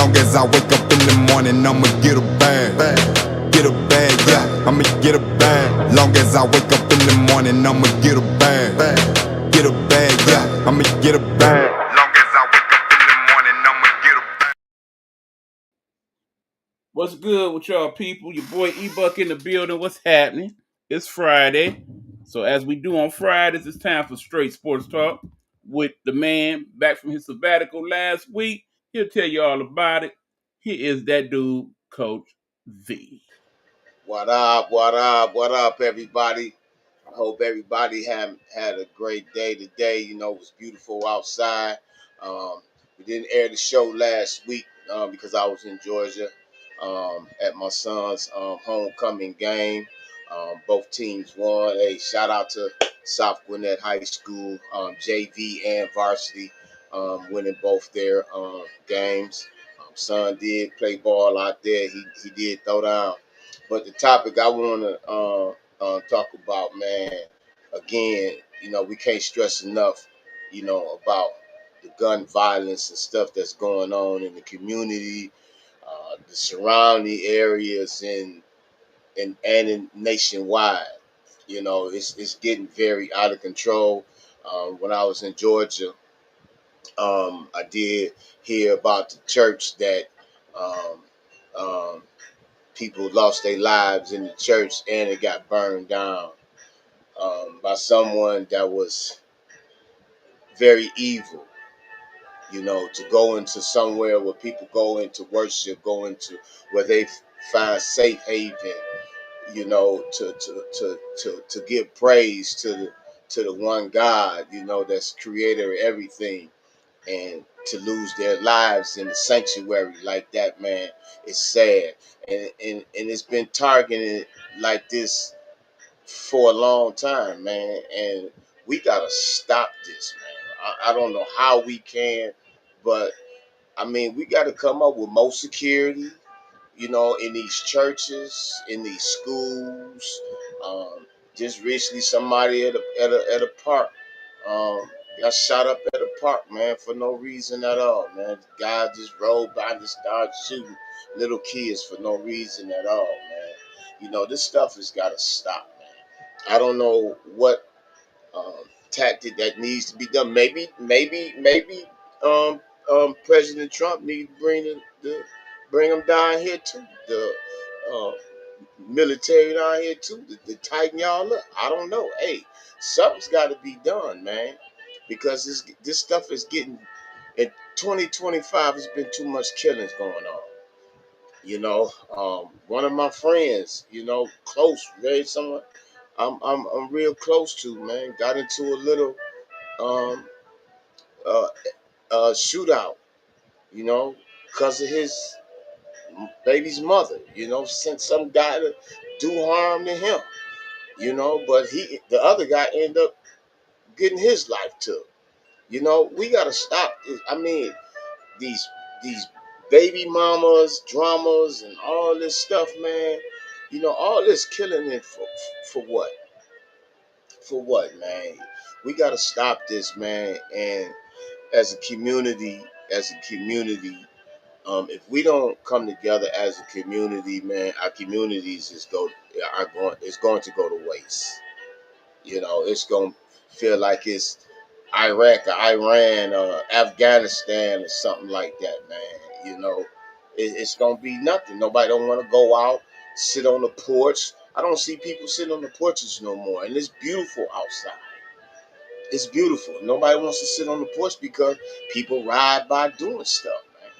Long as I wake up in the morning, I'ma get a bag. Get a bag, yeah, I'ma get a bag. Long as I wake up in the morning, I'ma get a bag. Get a bag, yeah, I'ma get a bag. Long as I wake up in the morning, I'ma get a bag. What's good with y'all people? Your boy E-Buck in the building. What's happening? It's Friday. So as we do on Fridays, it's time for straight sports talk with the man back from his sabbatical last week. He'll tell you all about it. He is that dude, Coach V. What up? What up? What up, everybody? I hope everybody had a great day today. You know, it was beautiful outside. Um, we didn't air the show last week because I was in Georgia at my son's homecoming game. Both teams won. Hey, shout out to South Gwinnett High School, JV and varsity, winning both their games. Son did play ball out there. He did throw down. But the topic I want to talk about, man, again, you know, we can't stress enough, you know, about the gun violence and stuff that's going on in the community, the surrounding areas, and in nationwide. You know, it's getting very out of control. When I was in Georgia, I did hear about the church that um, um, people lost their lives in the church and it got burned down by someone that was very evil. You know, to go into somewhere where people go into worship, go into where they find safe haven. You know, to give praise to the one God. You know, that's creator of everything, and to lose their lives in the sanctuary like that, man, is sad. And it's been targeted like this for a long time, man. And we gotta stop this, man. I don't know how we can, but I mean, we gotta come up with more security, you know, in these churches, in these schools. Um, just recently, somebody at a park um, got shot up at a park, man, for no reason at all, man. Guy just rolled by and just started shooting little kids for no reason at all, man. You know, this stuff has got to stop, man. I don't know what tactic that needs to be done. Maybe President Trump needs to bring them down here too. The uh, military down here too to tighten y'all up. I don't know. Hey, something's got to be done, man, because this stuff is getting in 2025. There's been too much killings going on. You know, one of my friends, you know, close, very someone I'm real close to, man, got into a little um, uh, shootout, you know, because of his baby's mother, you know, sent some guy to do harm to him, you know, but the other guy ended up getting his life took. You know, we got to stop this. I mean, these these baby mamas, dramas, and all this stuff, man. You know, all this killing it for what? For what, man? We got to stop this, man. And as a community, if we don't come together as a community, man, our communities is going to go to waste. You know, it's going to feel like it's Iraq or Iran or Afghanistan or something like that, man. You know, it's going to be nothing. Nobody don't want to go out, sit on the porch. I don't see people sitting on the porches no more, and it's beautiful outside. It's beautiful. Nobody wants to sit on the porch because people ride by doing stuff, man.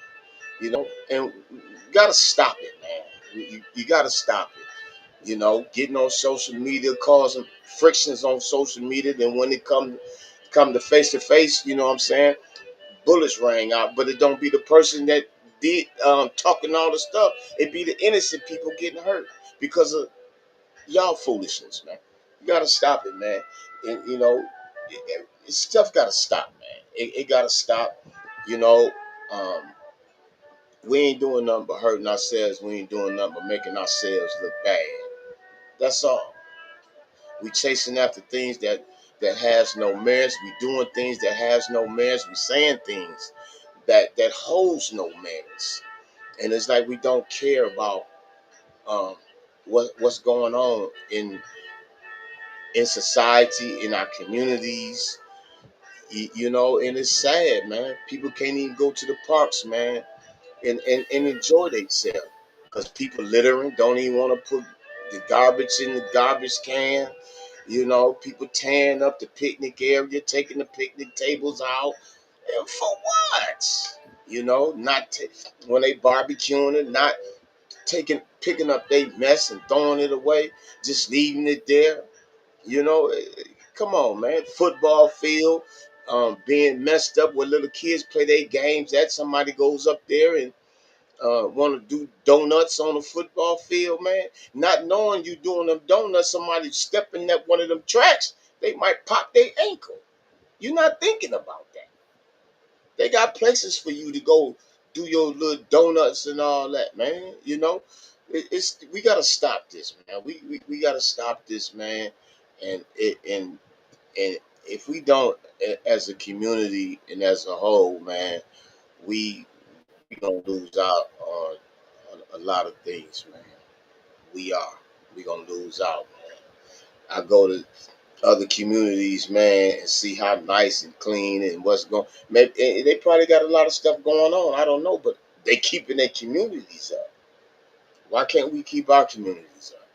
You know, and you gotta stop it, man. You gotta stop it. You know, getting on social media, causing frictions on social media. Then when it come to face, you know what I'm saying? Bullets rang out, but it don't be the person that did talking all the stuff. It be the innocent people getting hurt because of y'all foolishness, man. You gotta stop it, man. And you know, stuff gotta stop, man. It gotta stop. You know, um, we ain't doing nothing but hurting ourselves. We ain't doing nothing but making ourselves look bad. That's all. We chasing after things that has no merits. We doing things that has no merits. We saying things that holds no merits. and it's like we don't care about um, what's going on in society, in our communities. You know, and it's sad, man. People can't even go to the parks, man, and enjoy themselves because people littering, don't even want to put the garbage in the garbage can. You know, people tearing up the picnic area, taking the picnic tables out. And for what? You know, when they barbecuing it, not picking up their mess and throwing it away, just leaving it there. You know, come on, man. Football field being messed up where little kids play their games. That somebody goes up there and want to do donuts on the football field, man. Not knowing you doing them donuts, somebody stepping up one of them tracks, they might pop their ankle. You're not thinking about that. They got places for you to go do your little donuts and all that, man. You know, it's we gotta stop this, man. We gotta stop this, man. And if we don't, as a community and as a whole, man, we we gonna lose out on a lot of things, man. We are. We gonna lose out, man. I go to other communities, man, and see how nice and clean and what's going. Maybe they probably got a lot of stuff going on. I don't know, but they keeping their communities up. Why can't we keep our communities up?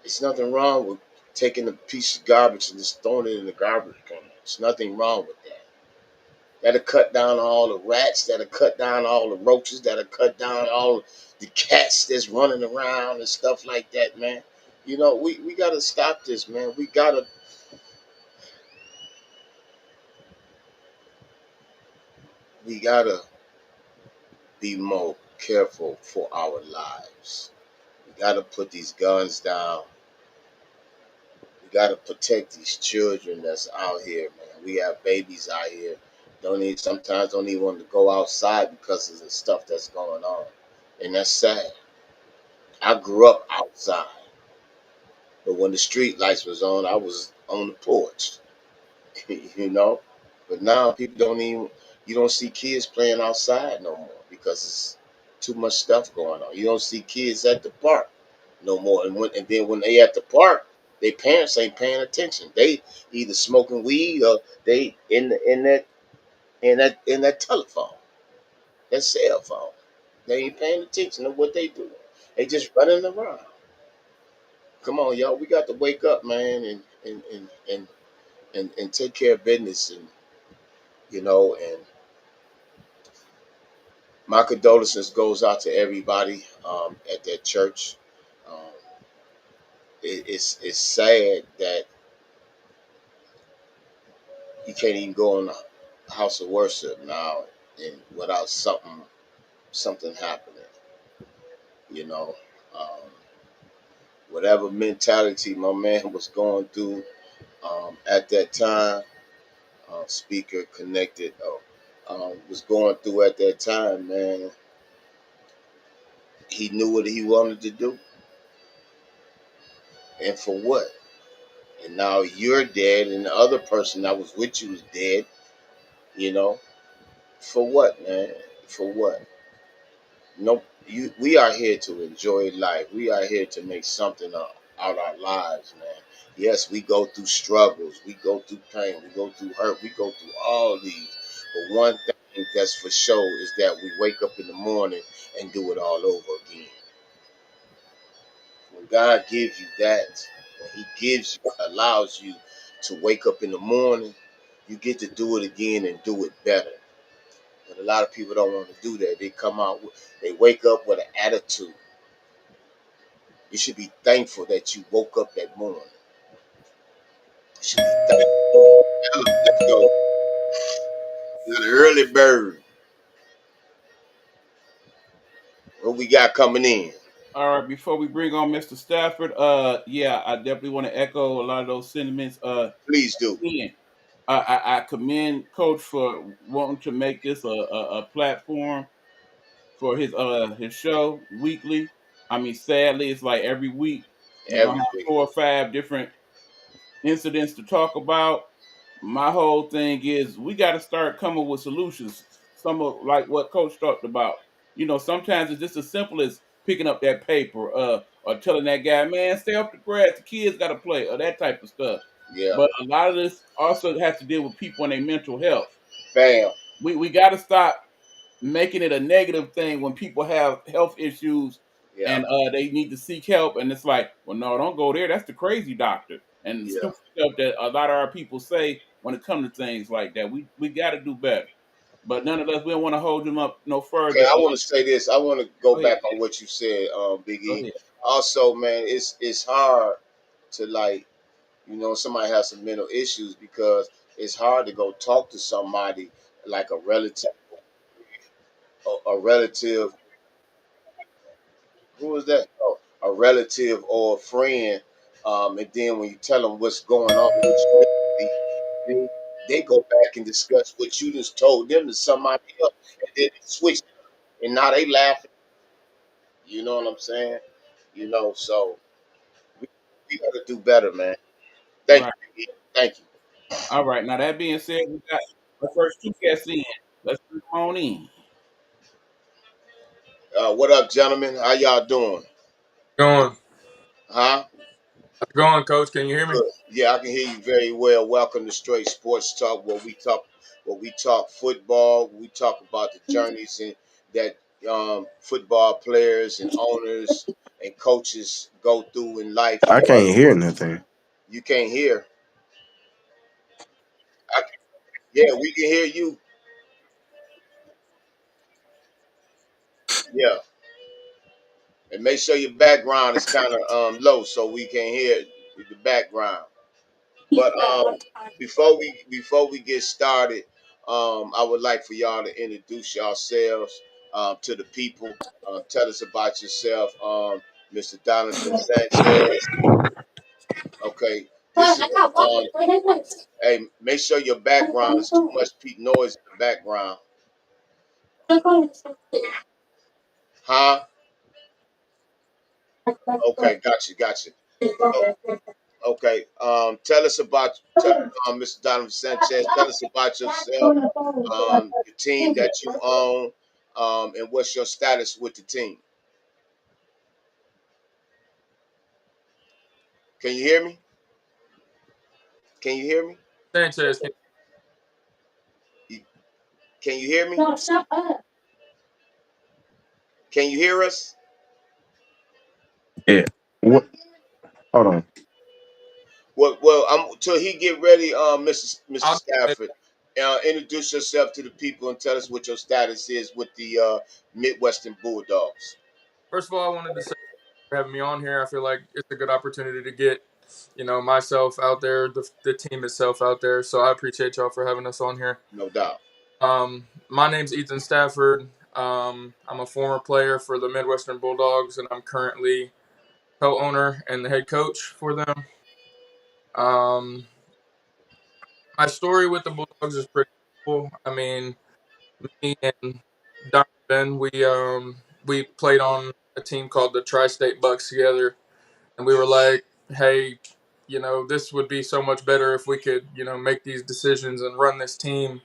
There's nothing wrong with taking a piece of garbage and just throwing it in the garbage can. There's nothing wrong with that. That'll cut down all the rats. That'll cut down all the roaches. That'll cut down all the cats that's running around and stuff like that, man. You know, we gotta stop this, man. We gotta be more careful for our lives. We gotta put these guns down. We gotta protect these children that's out here, man. We have babies out here. Don't even want to go outside because of the stuff that's going on. And that's sad. I grew up outside. But when the street lights was on, I was on the porch, you know. But now people don't even you don't see kids playing outside no more because it's too much stuff going on. You don't see kids at the park no more. And then when they at the park, their parents ain't paying attention. They either smoking weed or they in that telephone, that cell phone. They ain't paying attention to what they do. They just running around. Come on, y'all. We got to wake up, man, and take care of business and and my condolences goes out to everybody at that church. Um, it's sad that you can't even go in the house of worship now and without something happening. You know, um, whatever mentality my man was going through at that time, speaker connected. Was going through at that time, man. He knew what he wanted to do, and for what? And now you're dead, and the other person that was with you is dead. You know, for what, man? For what? No, we are here to enjoy life. We are here to make something out our lives, man. Yes, we go through struggles, we go through pain, we go through hurt, we go through all these. But one thing that's for sure is that we wake up in the morning and do it all over again. When God gives you that, when He allows you to wake up in the morning, you get to do it again and do it better. But a lot of people don't want to do that. They wake up with an attitude. You should be thankful that you woke up that morning. You should be thankful. Let's go. You got an early bird. What we got coming in? All right, before we bring on Mr. Stafford, yeah, I definitely want to echo a lot of those sentiments. Please do. Again, I commend Coach for wanting to make this a platform for his show weekly. I mean, sadly, it's like every week you're gonna Every have week. 4 or 5 different incidents to talk about. My whole thing is we got to start coming with solutions. Some of like what Coach talked about. Sometimes it's just as simple as picking up that paper, or telling that guy, man, stay off the grass, the kids got to play, or that type of stuff. Yeah. But a lot of this also has to deal with people and their mental health. Bam. We got to stop making it a negative thing when people have health issues Yeah. and they need to seek help. And it's like, well, no, don't go there. That's the crazy doctor. And the Yeah. stupid stuff that a lot of our people say when it comes to things like that. We got to do better. But nonetheless, we don't want to hold them up no Okay, further. I want to say this. I want to go Go ahead. back on what you said, Big Go E. ahead. Also, man, it's hard to like, somebody has some mental issues because it's hard to go talk to somebody like a relative. Who is that? Oh, a relative or a friend. And then when you tell them what's going on with you mentally, they go back and discuss what you just told them to somebody else, and then they switch, and now they laughing. You know what I'm saying? So we, we got to do better, man. Thank Right. you, Big E. Thank you. All right. Now that being said, we got the first two guests in. Let's bring them on in. What up, gentlemen? How y'all doing? Going. Huh? How's it going, Coach? Can you hear me? Good. Yeah, I can hear you very well. Welcome to Straight Sports Talk, where we talk football. We talk about the journeys that football players and owners and coaches go through in life. I can't hear nothing. You can't hear. Yeah, we can hear you. Yeah, and make sure your background is kind of low so we can hear the background. But before we get started, I would like for y'all to introduce yourselves to the people. Tell us about yourself, Mr. Donovan Sanchez. Okay, this is hey, make sure your background is too much noise in the background, huh? Okay, got you. Oh, okay, tell Mr. Donovan Sanchez. Tell us about yourself, the team that you own, and what's your status with the team. Can you hear me? Can you hear me? Sanchez, You- Can you hear me? Can you hear us? Yeah. What? Hold on. Well, till he get ready, Mr. I'll, Stafford. Introduce yourself to the people and tell us what your status is with the Midwestern Bulldogs. first of all, I wanted to say for having me on here. I feel like it's a good opportunity to get, myself out there, the team itself out there. So I appreciate y'all for having us on here. No doubt. My name's Ethan Stafford. I'm a former player for the Midwestern Bulldogs, and I'm currently co-owner and the head coach for them. Um, my story with the Bulldogs is pretty cool. I mean, me and Donovan, we played on a team called the Tri-State Bucks together, and we were like, hey, this would be so much better if we could, make these decisions and run this team,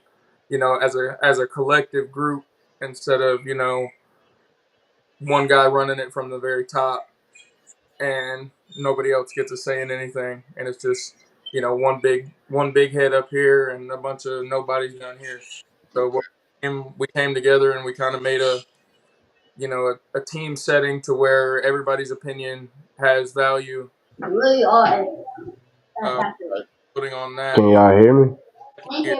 as a collective group instead of one guy running it from the very top and nobody else gets a say in anything, and it's just one big head up here and a bunch of nobodies down here. So Okay. we came together and we kind of made a team setting to where everybody's opinion has value. Really Uh, Putting on that, Can y'all hear me? I can hear.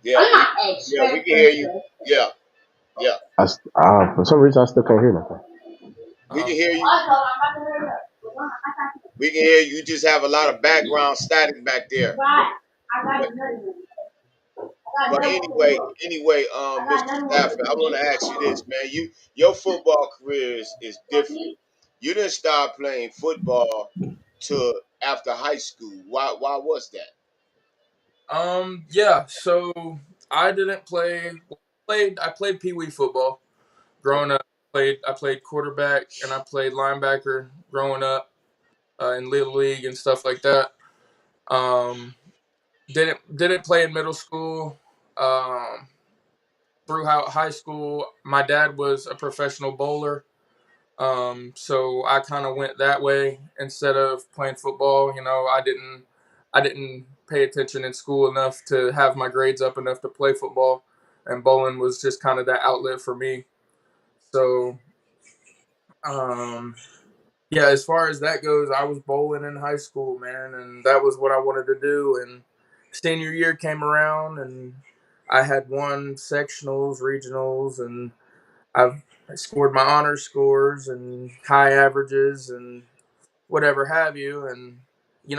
Yeah, we can hear you. Yeah, yeah, For some reason, I still can't hear nothing. we can Um, hear you. We can hear you. You just have a lot of background static back there. But Mr. Stafford, I want to ask you this, man. Your football career is different. You didn't start playing football till after high school. Why was that? yeah. So I didn't play. I played pee wee football growing up. I played quarterback and I played linebacker growing up in little league and stuff like that. Um, didn't play in middle school. Um, throughout high school, my dad was a professional bowler. So I kind of went that way instead of playing football. I didn't pay attention in school enough to have my grades up enough to play football, and bowling was just kind of that outlet for me. So, um, yeah, as far as that goes, I was bowling in high school, man, and that was what I wanted to do. And senior year came around, and I had won sectionals, regionals, and I've scored my honor scores and high averages and whatever have you. And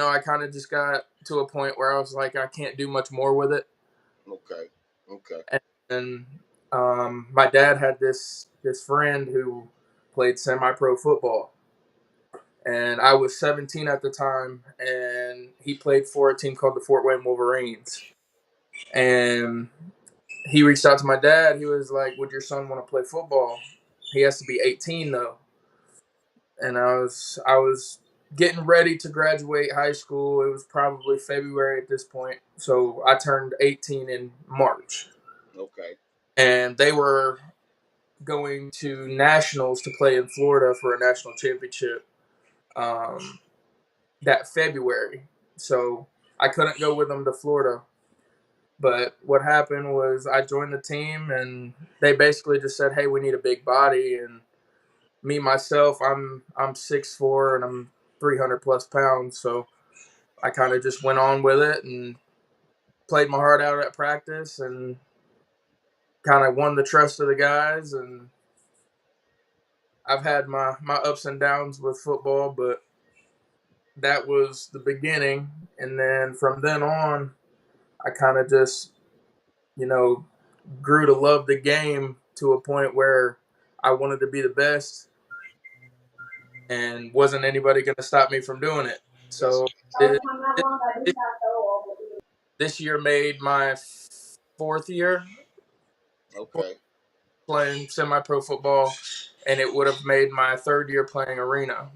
I kind of just got to a point where I was like, I can't do much more with it. Okay. Okay. And my dad had this friend who played semi-pro football, and I was 17 at the time, and he played for a team called the Fort Wayne Wolverines. And he reached out to my dad. He was like, "Would your son want to play football? He has to be 18 though." And I was getting ready to graduate high school. It was probably February at this point, so I turned 18 in March, Okay. and they were going to nationals to play in Florida for a national championship um, that February. So I couldn't go with them to Florida. But what happened was I joined the team, and they basically just said, "Hey, we need a big body." And me myself, I'm 6'4" and I'm 300 plus pounds. So I kind of just went on with it and played my heart out at practice and kind of won the trust of the guys. And I've had my ups and downs with football, but that was the beginning. And then from then on, I kind of just, you know, grew to love the game to a point where I wanted to be the best, and wasn't anybody going to stop me from doing it. That's So it, it, this year made my fourth year okay. playing semi-pro football, and it would have made my third year playing arena.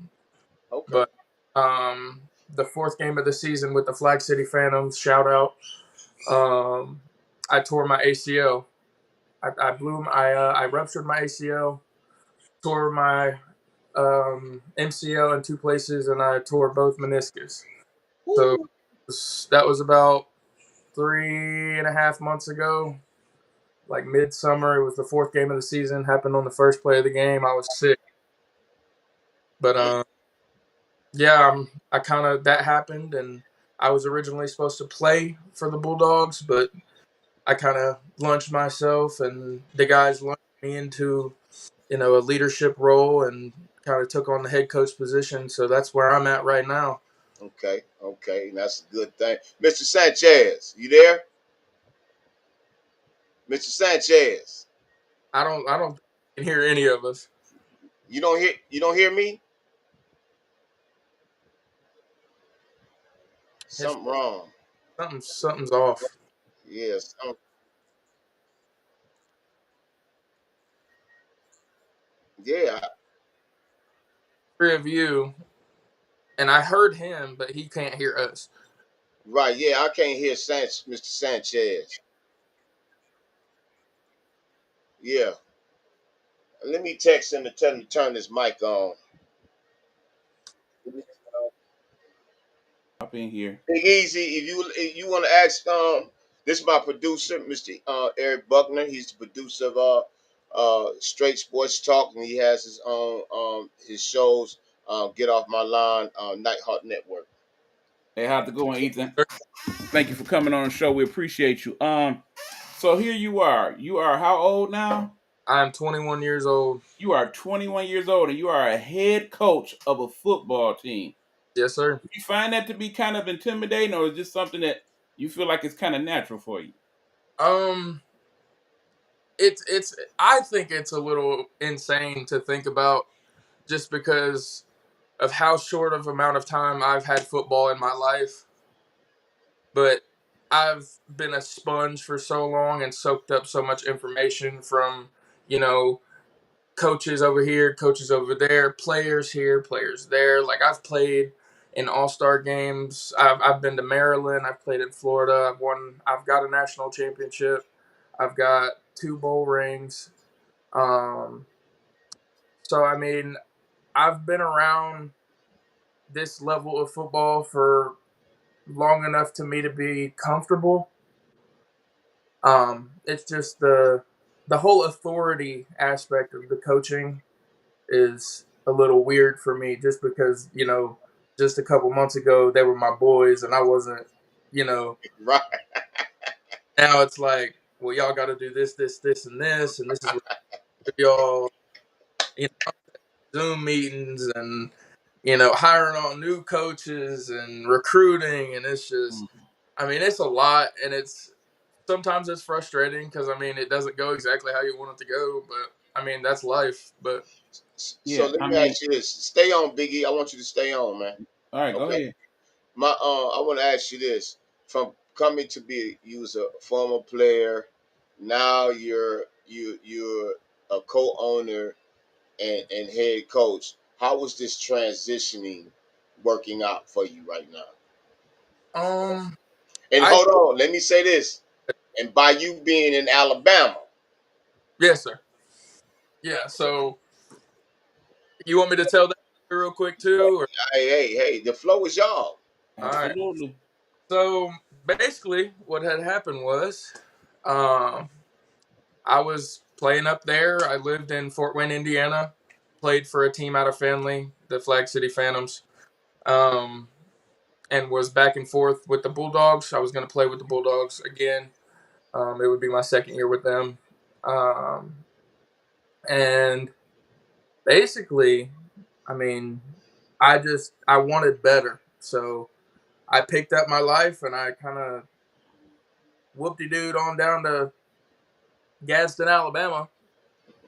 Okay. But the fourth game of the season with the Flag City Phantoms, shout out, um, I tore my ACL. I ruptured my ACL, tore my MCL in two places, and I tore both meniscus. So Woo. that was about 3.5 months ago, like midsummer. It was the fourth game of the season. Happened on the first play of the game. I was sick, but Mm. yeah, I kind of that happened, and I was originally supposed to play for the Bulldogs, but I kind of launched myself, and the guys launched me into a leadership role, and kind of took on the head coach position. So that's where I'm at right now. Okay. Okay. That's a good thing. Mr. Sanchez, you there? Mr. Sanchez, I don't can hear any of us. you don't hear me? His Something wrong. something's off. Yes. Yeah. Three of you, and I heard him, but he can't hear us. Right. Yeah. I can't hear Mr. Sanchez. Yeah. Let me text him to tell him to turn his mic on. Up in here. Big Easy, if you want to ask, this is my producer, Mr. Eric Buckner. He's the producer of Straight Sports Talk, and he has his shows, Get Off My Line, Nighthawk Network. Hey, how's it going, Ethan? Thank you for coming on the show. We appreciate you. So here you are. You are how old now? I'm 21 years old. You are 21 years old, and you are a head coach of a football team. Yes, sir. Do you find that to be kind of intimidating, or is this something that you feel like it's kind of natural for you? Um, it's I think it's a little insane to think about, just because of how short of amount of time I've had football in my life. But I've been a sponge for so long and soaked up so much information from, you know, coaches over here, coaches over there, players here, players there. Like, I've played in all-star games. I've been to Maryland. I've played in Florida. I've got a national championship. I've got 2 bowl rings. Um, so I mean, I've been around this level of football for long enough to me to be comfortable. It's just the whole authority aspect of the coaching is a little weird for me, just because just a couple months ago they were my boys and I wasn't. You know, Right. now it's like, well, y'all got to do this, this, this, and this is what y'all. You Zoom meetings and hiring on new coaches and recruiting, and it's just, Mhm. I mean, it's a lot, and it's sometimes it's frustrating because I mean it doesn't go exactly how you want it to go, but I mean that's life. But So Yeah, let I me mean, ask you this. Stay on, Biggie. I want you to stay on, man. all right, go Okay. ahead. I want to ask you this: from coming to be, you was a former player, now you're a co-owner and head coach. How was this transitioning working out for you right now? um, And I hold on, let me say this. And by you being in Alabama, yes, sir. Yeah. So you want me to tell that real quick too, or hey, the flow is y'all. all right? Absolutely. So basically, what had happened was, um, I was playing up there. I lived in Fort Wayne, Indiana. Played for a team out of Findlay, the Flag City Phantoms. Um, and was back and forth with the Bulldogs. I was going to play with the Bulldogs again. It would be my second year with them. Um, and basically, I mean, I wanted better. So I picked up my life and I kind of whooped de dude on down to Gadsden, Alabama.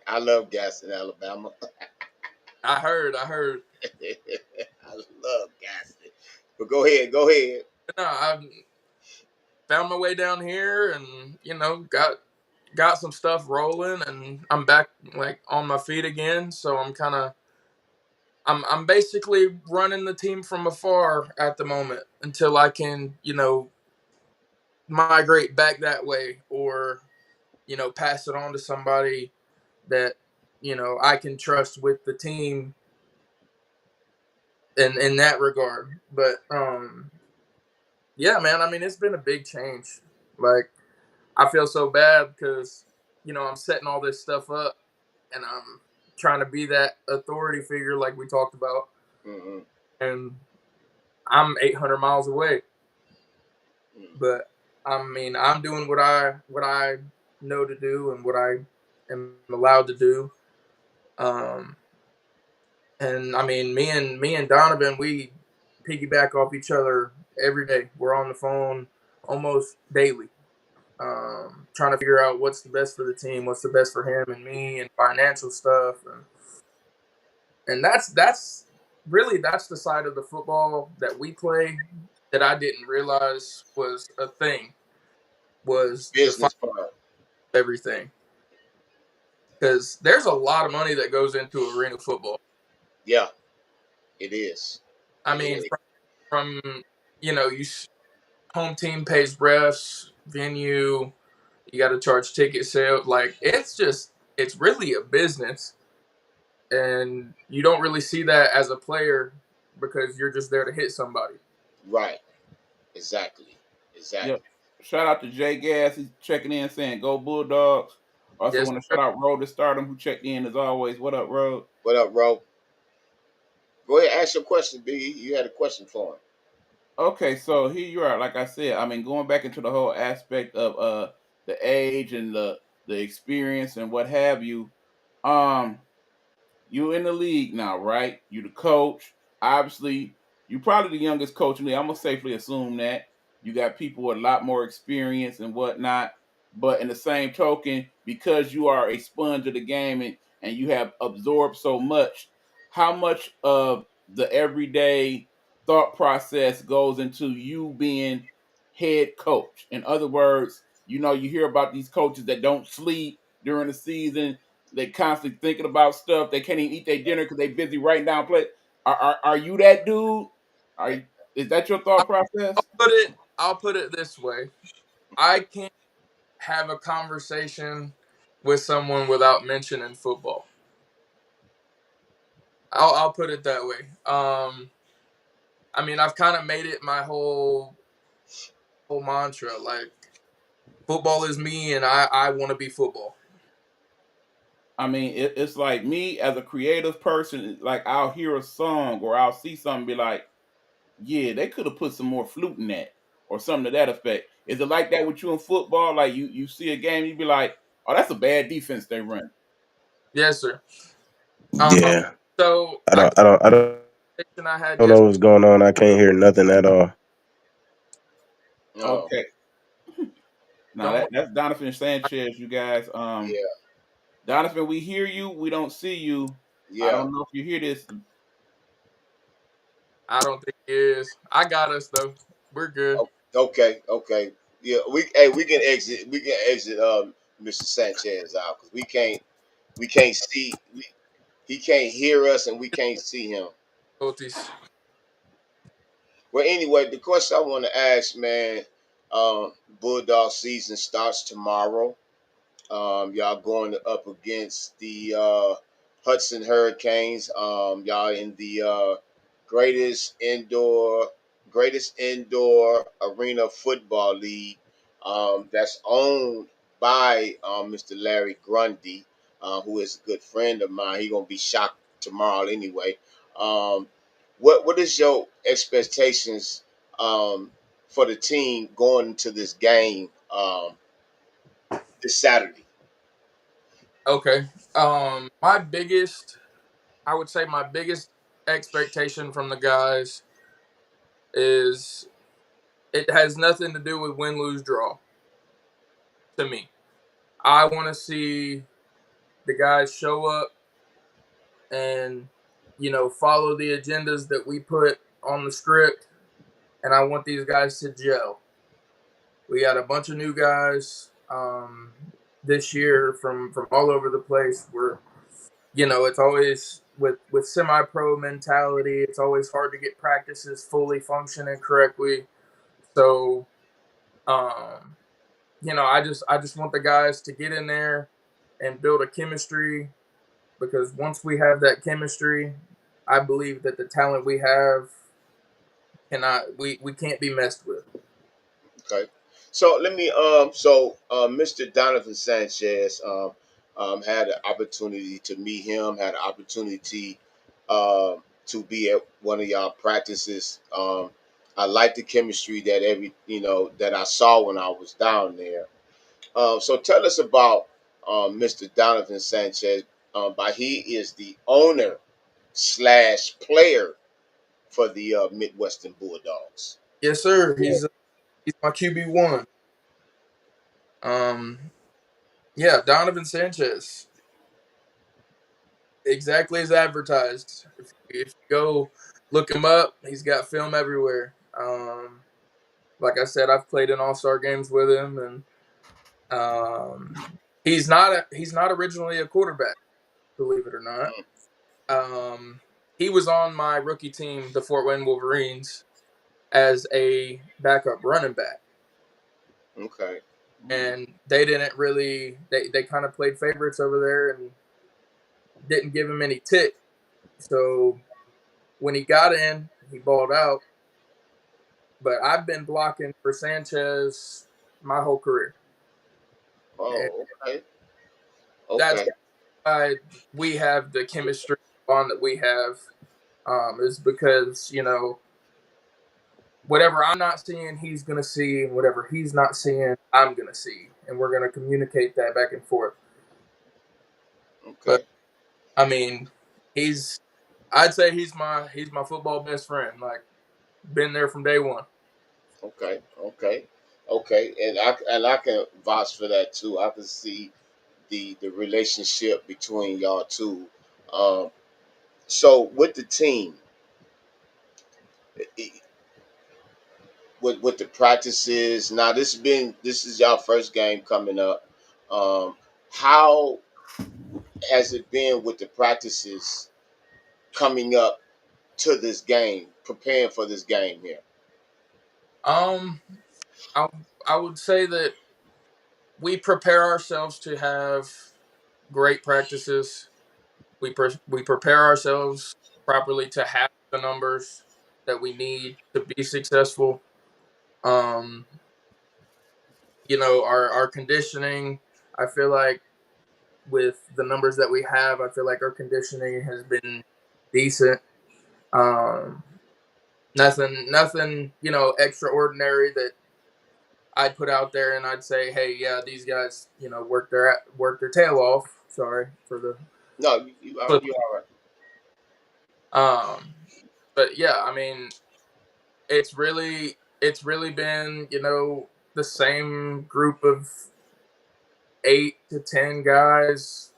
I love gas in Alabama. I heard. I love Gaston. But go ahead, go ahead. No, I found my way down here and, got some stuff rolling and I'm back like on my feet again. So I'm basically running the team from afar at the moment until I can, migrate back that way or, pass it on to somebody that, I can trust with the team in that regard. But yeah, man, I mean it's been a big change. Like I feel so bad because, I'm setting all this stuff up and I'm trying to be that authority figure like we talked about. Mm-hmm. And I'm 800 miles away. Mm-hmm. But I mean, I'm doing what I know to do and what I am allowed to do. Um, and I mean, me and Donovan, we piggyback off each other every day. We're on the phone almost daily, trying to figure out what's the best for the team, what's the best for him and me, and financial stuff, and that's really that's the side of the football that we play that I didn't realize was a thing was the Business part. everything because there's a lot of money that goes into arena football. Yeah, it is. I It mean, is. from you home team pays refs, venue, you got to charge ticket sales. Like it's really a business, and you don't really see that as a player because you're just there to hit somebody. Right. Exactly. Yep. Exactly. Shout out to Jay Gas. He's checking in saying go Bulldogs. Also Yes, want to sir. shout out Road to Stardom who checked in as always. What up, Road? What up, bro? Go ahead, ask your question, B. You had a question for him. Okay, so here you are. Like I said, I mean, going back into the whole aspect of the age and the experience and what have you. Um, you in the league now, right? You the coach. Obviously, you probably the youngest coach in the league. I'm gonna safely assume that. You got people with a lot more experience and whatnot. But in the same token, because you are a sponge of the game and you have absorbed so much, how much of the everyday thought process goes into you being head coach? In other words, you hear about these coaches that don't sleep during the season, they constantly thinking about stuff. They can't even eat their dinner because they busy writing down play. Are you that dude? Are you, is that your thought process? I'll put it this way. I can't have a conversation. with someone without mentioning football. I'll put it that way. I mean, I've kind of made it my whole mantra. Like, football is me, and I want to be football. I mean, it's like me as a creative person. Like I'll hear a song or I'll see something, be like, "Yeah, they could have put some more flute in that," or something to that effect. Is it like that with you in football? Like you see a game, you be like, "Oh, that's a bad defense they run." Yes, sir. Um, Yeah. so I don't. I don't. I don't. conversation I I had don't know what's going on. I can't hear nothing at all. No. Okay, now don't that's Donovan Sanchez, you guys. Yeah. Donovan, we hear you, we don't see you. I Yeah. don't know if you hear this. I don't think he is. I got us though. We're good. Okay. Okay. Yeah. We can exit. We can exit. Mr. Sanchez out because we can't see. He can't hear us and we can't see him. Difficulties. Well, anyway, the question I want to ask, man, Bulldog season starts tomorrow. Y'all going up against the Hudson Hurricanes. Y'all in the greatest indoor greatest indoor arena football league that's owned by Mr. Larry Grundy, who is a good friend of mine. He gonna be shocked tomorrow anyway. Um, what is your expectations for the team going into this game this Saturday? Okay. My biggest, I would say, my biggest expectation from the guys is it has nothing to do with win, lose, draw. To me, I want to see the guys show up and follow the agendas that we put on the script, and I want these guys to gel. We got a bunch of new guys this year from all over the place. It's always with semi-pro mentality. It's always hard to get practices fully functioning correctly. So, um, I just want the guys to get in there and build a chemistry, because once we have that chemistry, I believe that the talent we have we can't be messed with. Okay. So let me Mr. Donovan Sanchez had an opportunity to meet him, had an opportunity to be at one of y'all practices. I like the chemistry that that I saw when I was down there. So tell us about Mr. Donovan Sanchez. But he is the owner slash player for the Midwestern Bulldogs. Yes, sir. He's my QB1. Um, yeah, Donovan Sanchez, exactly as advertised. If you go look him up, he's got film everywhere. Like I said, I've played in all-star games with him, and he's not originally a quarterback, believe it or not. Mm, He was on my rookie team, the Fort Wayne Wolverines, as a backup running back, okay. and they didn't really they kind of played favorites over there and didn't give him any tick. So when he got in, he balled out. But I've been blocking for Sanchez my whole career, and Oh, okay. that's Okay. why we have the chemistry bond that we have. Is because whatever I'm not seeing, he's gonna see, and whatever he's not seeing, I'm gonna see, and we're gonna communicate that back and forth. But Okay. I mean, he's I'd say he's my football best friend. Like, been there from day one. Okay. Okay. Okay. And I can vouch for that too. I can see the relationship between y'all two. Um, so with the team, i- with the practices. Now this is y'all first game coming up. How has it been with the practices coming up to this game, preparing for this game here? Um, I I would say that we prepare ourselves to have. great practices. We prepare ourselves properly to have the numbers that we need to be successful. Um, our conditioning. I feel like with the numbers that we have, I feel like our conditioning has been decent. Um, nothing, extraordinary that I'd put out there and I'd say, hey, yeah, these guys, work their tail off. Sorry for the No, slip. you all right. Um, but yeah, I mean, it's really been the same group of 8 to 10 guys,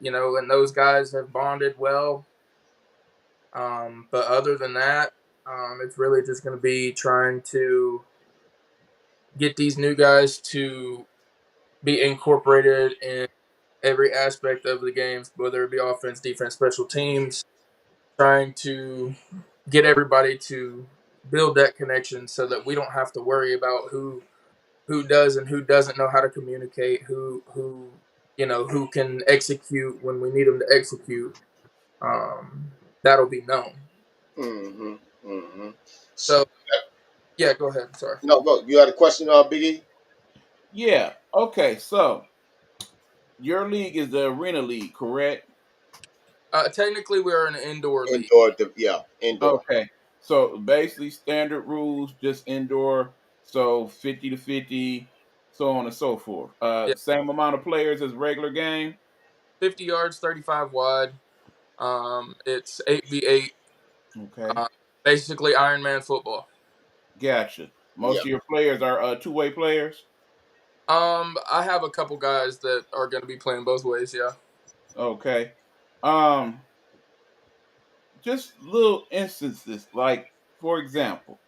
and those guys have bonded well. But other than that, it's really just going to be trying to get these new guys to be incorporated in every aspect of the games, whether it be offense, defense, special teams, trying to get everybody to build that connection so that we don't have to worry about who does and who doesn't know how to communicate, who can execute when we need them to execute. Um, that'll be known. Mm-hmm. Mm-hmm. So yeah, go ahead. Sorry. No, go. You had a question, Biggie? Yeah. Okay. So your league is the Arena League, correct? Technically, we are an indoor league. Indoor, yeah, indoor. Okay. So basically, standard rules, just indoor. So 50 to 50, so on and so forth. Yeah, Same amount of players as regular game. 50 yards, 35 wide. It's 8v8. Okay. Uh, basically, Iron Man football. Gotcha. Most Yeah. of your players are two-way players. I have a couple guys that are going to be playing both ways. Yeah. Okay. Um, just little instances, like for example,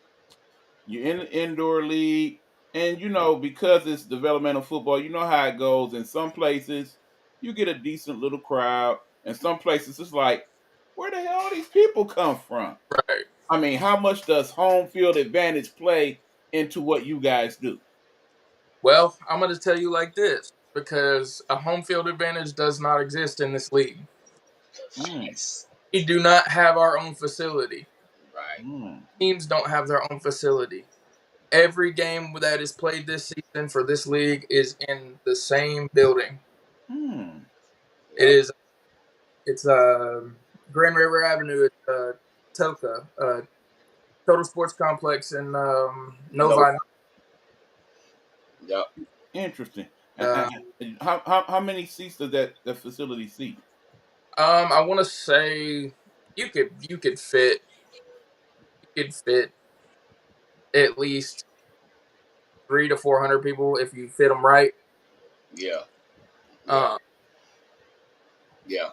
you're in the indoor league, and because it's developmental football, you know how it goes. In some places, you get a decent little crowd, and some places it's like, where the hell these people come from? Right. I mean, how much does home field advantage play into what you guys do? Well, I'm going to tell you like this because a home field advantage does not exist in this league. Mm, Yes. We do not have our own facility. Right. mm, Teams don't have their own facility. Every game that is played this season for this league is in the same building. mm. It Yep. is. It's Grand River Avenue at Toka Total Sports Complex in No. Novi. Yep. Interesting. Uh, How many seats does that facility seat? I want to say you could fit at least 300 to 400 people if you fit them right. Yeah. Yeah. Uh, Yeah.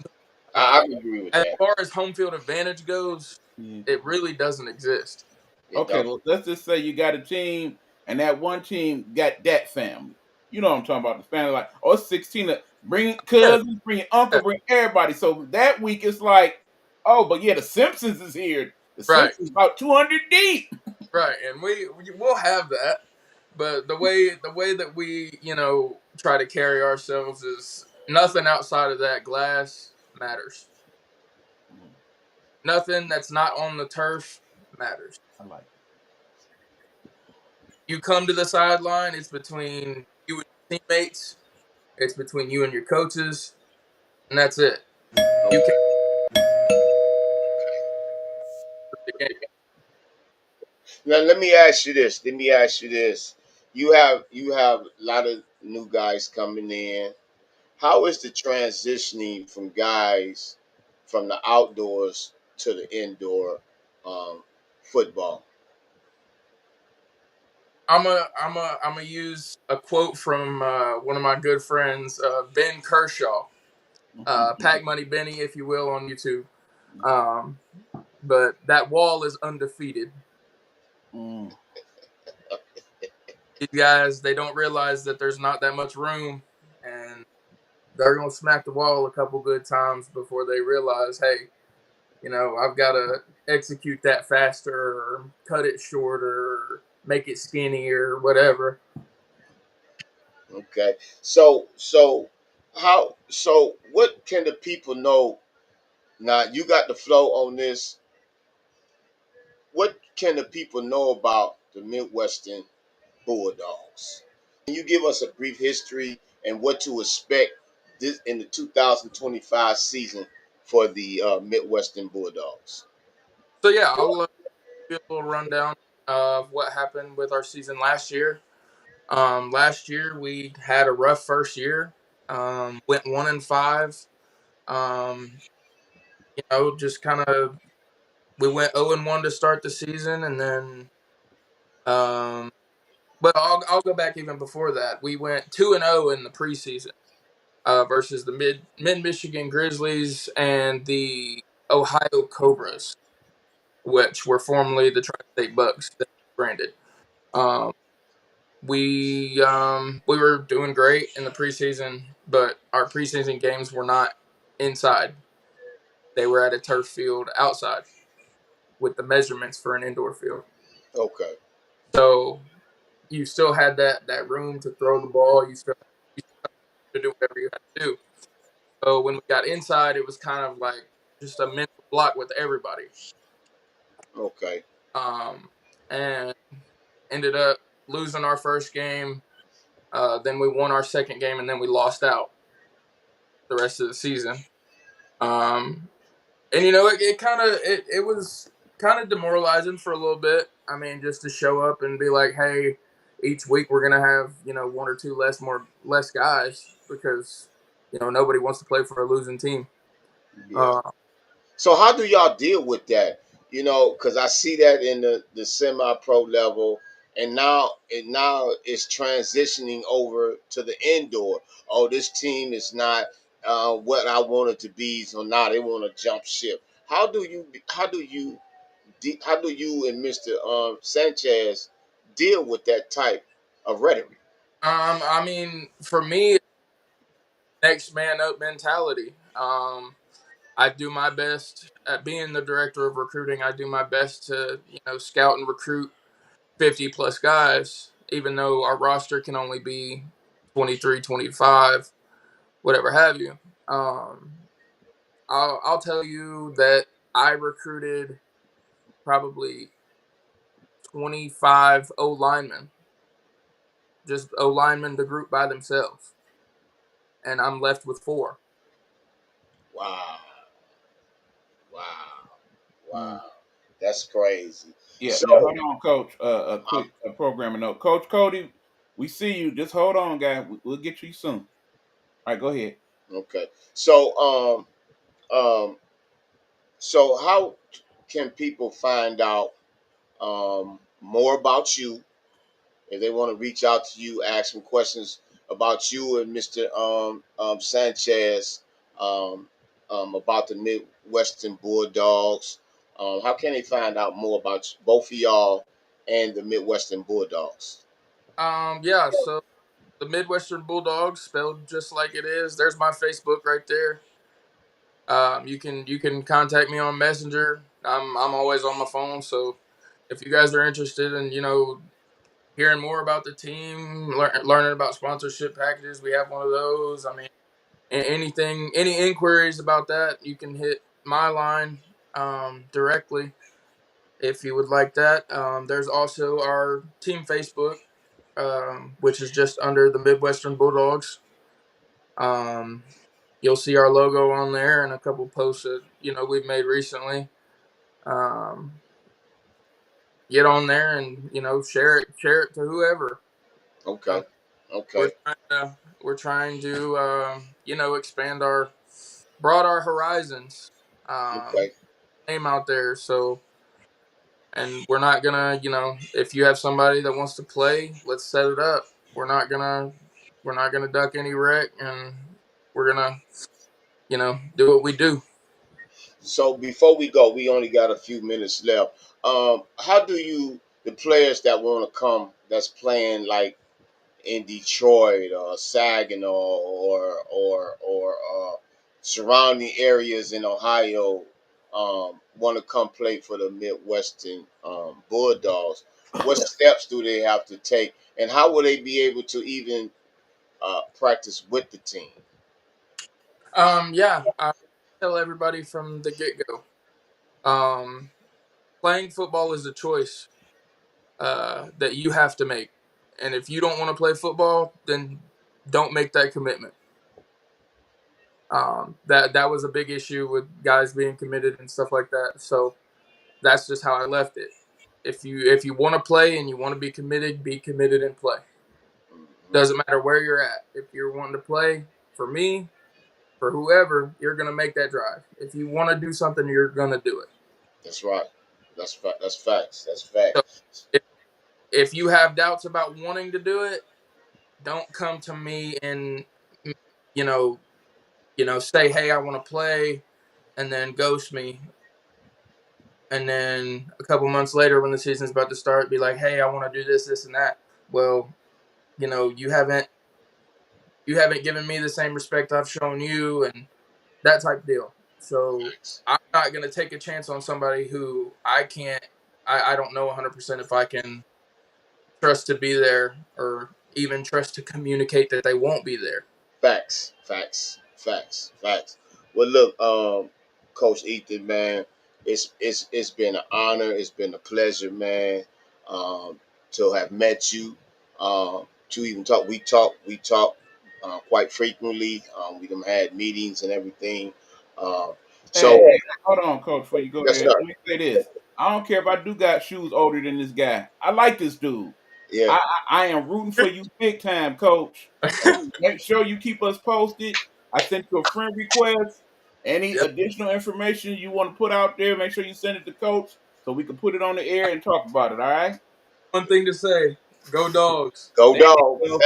I uh, can agree with as that. far as home field advantage goes, Yeah. it really doesn't exist. It Okay, don't. well, let's just say you got a team, and that one team got that family. You know what I'm talking about? The family, like, oh, it's 16. Bring Yeah, cousins, bring your uncle, yeah, bring everybody. So that week it's like, oh, but yeah, the Simpsons is here. The right, Simpsons about 200 deep. right, and we'll have that. But the way that we try to carry ourselves is nothing outside of that glass matters. Nothing that's not on the turf matters. I like You come to the sideline, it's between you and your teammates, it's between you and your coaches, and that's it. You can't Okay. the game. Now let me ask you this. Let me ask you this. You have a lot of new guys coming in. How is the transitioning from guys from the outdoors to the indoor um, football? I'm a use a quote from one of my good friends, Ben Kershaw, Pack Money Benny, if you will, on YouTube. Um, but that wall is undefeated. Mm, These guys, they don't realize that there's not that much room, and they're gonna smack the wall a couple good times before they realize, hey, I've got to execute that faster or cut it shorter or make it skinny or whatever. Okay. So how? So what can the people know? Now you got the flow on this. What can the people know about the Midwestern Bulldogs? Can you give us a brief history and what to expect this in the 2025 season for the Midwestern Bulldogs? So yeah, I'll give a little rundown of what happened with our season last year. Last year we had a rough first year. Went 1-5. Um, just kind of we went 0-1 to start the season, and then um, but I'll go back even before that. We went 2-0 in the preseason versus the Mid Michigan Grizzlies and the Ohio Cobras, which were formerly the Tri State Bucks, that branded. Um, we were doing great in the preseason, but our preseason games were not inside. They were at a turf field outside with the measurements for an indoor field. Okay, So you still had that room to throw the ball. You still had to do whatever you had to do. So when we got inside, it was kind of like just a mental block with everybody. okay, And ended up losing our first game. Then we won our second game, and then we lost out the rest of the season. Um, and it was kind of demoralizing for a little bit. I mean, just to show up and be like, hey, each week we're gonna have one or two less guys because nobody wants to play for a losing team. yeah. Uh, So how do y'all deal with that? You know, because I see that in the semi-pro level, and now it's transitioning over to the indoor. Oh, this team is not what I want it to be, so now they want to jump ship. How do you and Mister Sanchez deal with that type of rhetoric? I mean, for me, next man up mentality. I do my best at being the director of recruiting. I do my best to scout and recruit 50 plus guys, even though our roster can only be 23, 25, whatever have you. Um, I'll tell you that I recruited probably 25 O linemen, just O linemen to group by themselves, and I'm left with four. Wow, wow, Mm. wow. That's crazy. Yeah, So, yeah. Hold on, Coach. A quick programming note, Coach Cody. We see you. Just hold on, guy. We'll get you soon. All right, go ahead. okay. So, um, so how can people find out more about you if they want to reach out to you, ask some questions about you and Mr. Sanchez about the Midwestern Bulldogs? How can they find out more about both of y'all and the Midwestern Bulldogs? Yeah, so the Midwestern Bulldogs, spelled just like it is. There's my Facebook right there. You can contact me on Messenger. I'm always on my phone, so if you guys are interested in hearing more about the team, learning about sponsorship packages, we have one of those. I mean, anything, any inquiries about that, you can hit my line directly if you would like that. There's also our team Facebook, which is just under the Midwestern Bulldogs. Um, you'll see our logo on there and a couple posts that we've made recently. Um, get on there and share it to whoever. Um, Okay, we're okay, trying to we're trying to expand our broad our horizons. okay. Name out there, so and we're not gonna if you have somebody that wants to play, let's set it up. We're not gonna duck any wreck, and we're gonna do what we do. So before we go, we only got a few minutes left. How do you the players that want to come that's playing like in Detroit or Saginaw or surrounding areas in Ohio want to come play for the Midwestern Bulldogs? What steps do they have to take, and how will they be able to even practice with the team? Yeah, I tell everybody from the get go. Um, Playing football is a choice that you have to make, and if you don't want to play football, then don't make that commitment. That was a big issue with guys being committed and stuff like that. So that's just how I left it. If you want to play and you want to be committed and play. Mhm. Doesn't matter where you're at. If you're wanting to play, for me, for whoever, you're gonna make that drive. If you want to do something, you're gonna do it. That's right. That's facts. That's So facts. if you have doubts about wanting to do it, don't come to me and you know say, hey, I want to play, and then ghost me, and then a couple months later when the season's about to start, be like, hey, I want to do this and that. Well, you haven't given me the same respect I've shown you, and that type deal. So I'm not gonna take a chance on somebody who I can't. I don't know 100% if I can trust to be there, or even trust to communicate that they won't be there. Facts, facts, facts, facts. Well, look, Coach Ethan, man, it's been an honor. It's been a pleasure, man, to have met you. To even talk, we talk quite frequently. We done had meetings and everything. Uh, Hey, so hey, hold on, Coach. Before you go yes, ahead, sir. let me say this. I don't care if I do got shoes older than this guy. I like this dude. Yeah, I am rooting for you big time, Coach. Make sure you keep us posted. I sent you a friend request. Any Yep. additional information you want to put out there, make sure you send it to Coach so we can put it on the air and talk about it. All right? One thing to say: Go Dogs. go There you dogs. go.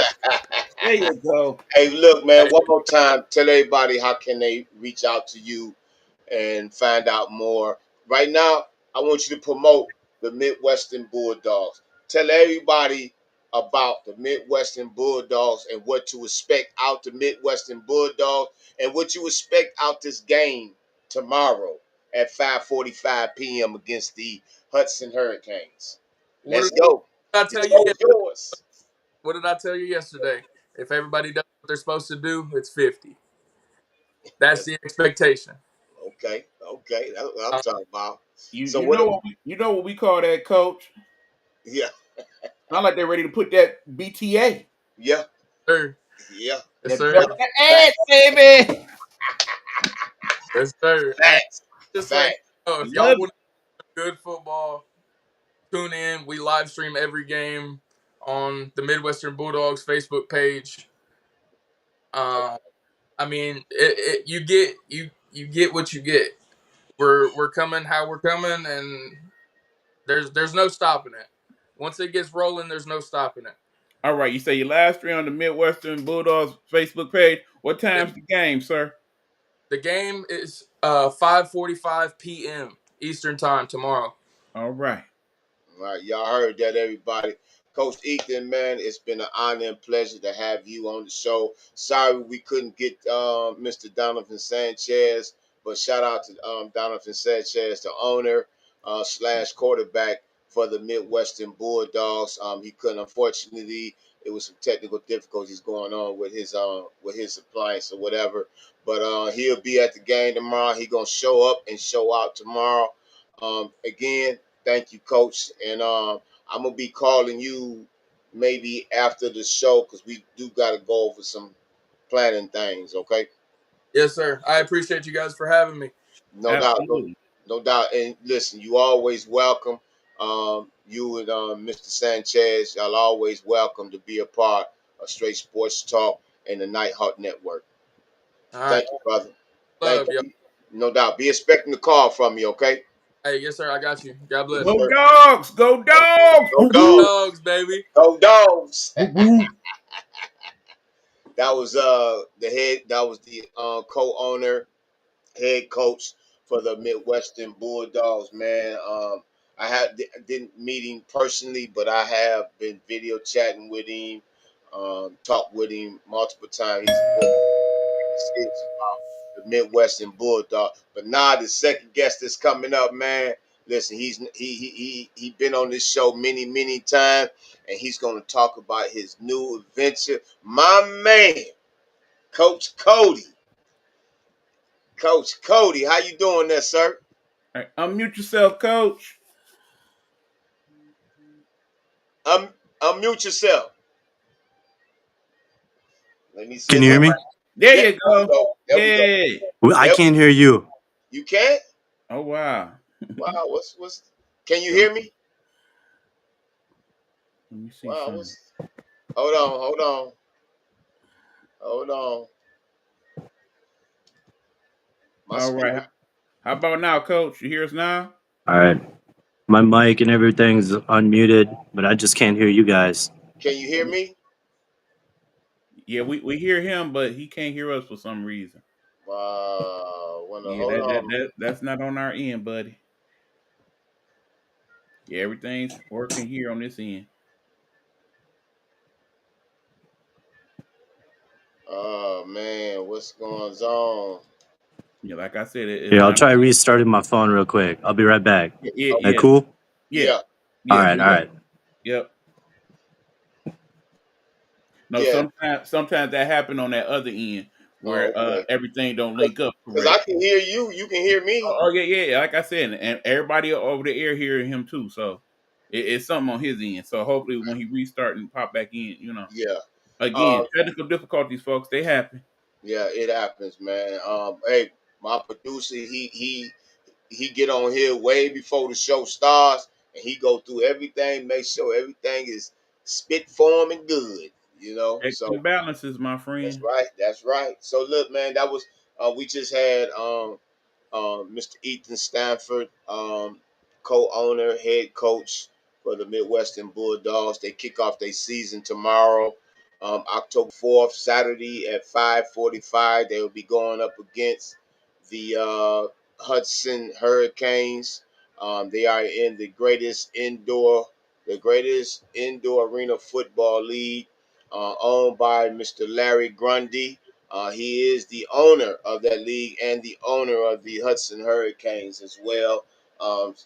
There you go. Hey, look, man, Hey, one more time, tell everybody how can they reach out to you and find out more. Right now, I want you to promote the Midwestern Bulldogs. Tell everybody about the Midwestern Bulldogs and what to expect out the Midwestern Bulldogs and what you expect out this game tomorrow at 5:45 p.m. against the Hudson Hurricanes. what Let's did go. I The tell you show's yesterday? yours. What did I tell you yesterday? If everybody does what they're supposed to do, it's 50. That's the expectation. Okay, okay, that's what I'm Uh, talking about. You So you what? know what you know what we call that, Coach? Yeah, Not like they're ready to put that BTA. yeah, sir. yeah. Yes, That sir. belt to ass, baby. Yes, sir. And Facts, just letting facts. you know, if y'all Love want good football, tune in. We live stream every game on the Midwestern Bulldogs Facebook page. Uh, I mean, you get what you get. We're coming how we're coming, and there's no stopping it. Once it gets rolling, there's no stopping it. All right, you say your live stream on the Midwestern Bulldogs Facebook page. What Yep. time's the game, sir? The game is 5:45 p.m. Eastern time tomorrow. All right. All right, y'all heard that, everybody. Coach Ethan, man, it's been an honor and pleasure to have you on the show. Sorry we couldn't get Mr. Donovan Sanchez, but shout out to Donovan Sanchez, the owner slash quarterback for the Midwestern Bulldogs. He couldn't, unfortunately. It was some technical difficulties going on with his appliance or whatever. But he'll be at the game tomorrow. He gonna show up and show out tomorrow. Again, thank you, Coach. And I'm gonna be calling you maybe after the show because we do got to go over some planning things. Okay, Yes, sir. I appreciate you guys for having me. no doubt, Absolutely. no doubt. And listen, you always welcome. You and Mr. Sanchez, y'all always welcome to be a part of Straight Sports Talk and the Nighthawk Network. All right. Thank you, brother. Thank Love y'all. you. No doubt. Be expecting the call from me. Okay. Hey, yes, sir. I got you. God Yes, bless. Go sir. dogs! Go dogs! Go Woo woo! dogs. Dogs, baby. Go dogs. Woo woo! That was the head. That was the co-owner, head coach for the Midwestern Bulldogs. Man, didn't meet him personally, but I have been video chatting with him, talked with him multiple times. He's a good serious about the Midwestern Bulldog. But now the second guest that's coming up, man. Listen, he been on this show many times, and he's going to talk about his new adventure. My man, Coach Cody. Coach Cody. How you doing there, sir? All right, unmute yourself, coach. Um, Unmute yourself. Let me see Can if you hear me? There there you we go. go. There we go. Yeah. I There, can't hear you. you can't? Oh wow. Wow, what's can you Let hear me? me see Wow, something. what's hold on. My All speaker. right. How about now, coach? You hear us now? All right. My mic and everything's unmuted, but I just can't hear you guys. Can you hear me? Yeah, we hear him, but he can't hear us for some reason. Wow, wanna Yeah, hold on. that's not on our end, buddy. Yeah, everything's working here on this end. Oh man, what's going on? Yeah, like I said, it's Here, I'll not. try restarting my phone real quick. I'll be right back. Yeah, That yeah, cool? yeah, Yeah, All yeah. right, Do all that. right. Yep. No, yeah. sometimes that happen on that other end Oh, where okay. everything don't link up Cause I correctly. can hear you, you can hear me. Oh, yeah, yeah. Like I said, and everybody over the air hearing him too. So it's something on his end. So hopefully when he restart and pop back in, Yeah. again, Um, technical difficulties, folks, they happen. yeah, it happens, man. Hey, my producer, he get on here way before the show starts, and he go through everything, make sure everything is spit form and good. Checks So and balances, my that's friend. right. That's right. So look, man, that was we just had Mr. Ethan Stanford, co-owner, head coach for the Midwestern Bulldogs. They kick off their season tomorrow, October 4th, Saturday at 5:45. They will be going up against the Hudson Hurricanes. They are in the greatest indoor arena football league, owned by Mr. Larry Grundy. He is the owner of that league and the owner of the Hudson Hurricanes as well.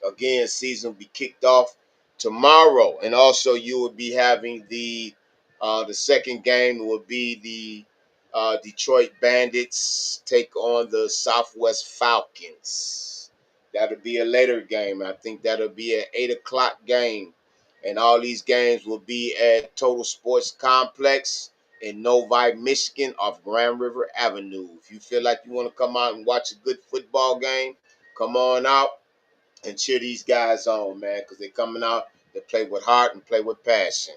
Again, season will be kicked off tomorrow, and also you will be having the second game will be the Detroit Bandits take on the Southwest Falcons. That'll be a later game. I think that'll be an 8 o'clock game, and all these games will be at Total Sports Complex in Novi, Michigan, off Grand River Avenue. If you feel like you want to come out and watch a good football game, come on out and cheer these guys on, man, because they're coming out. They play with heart and play with passion.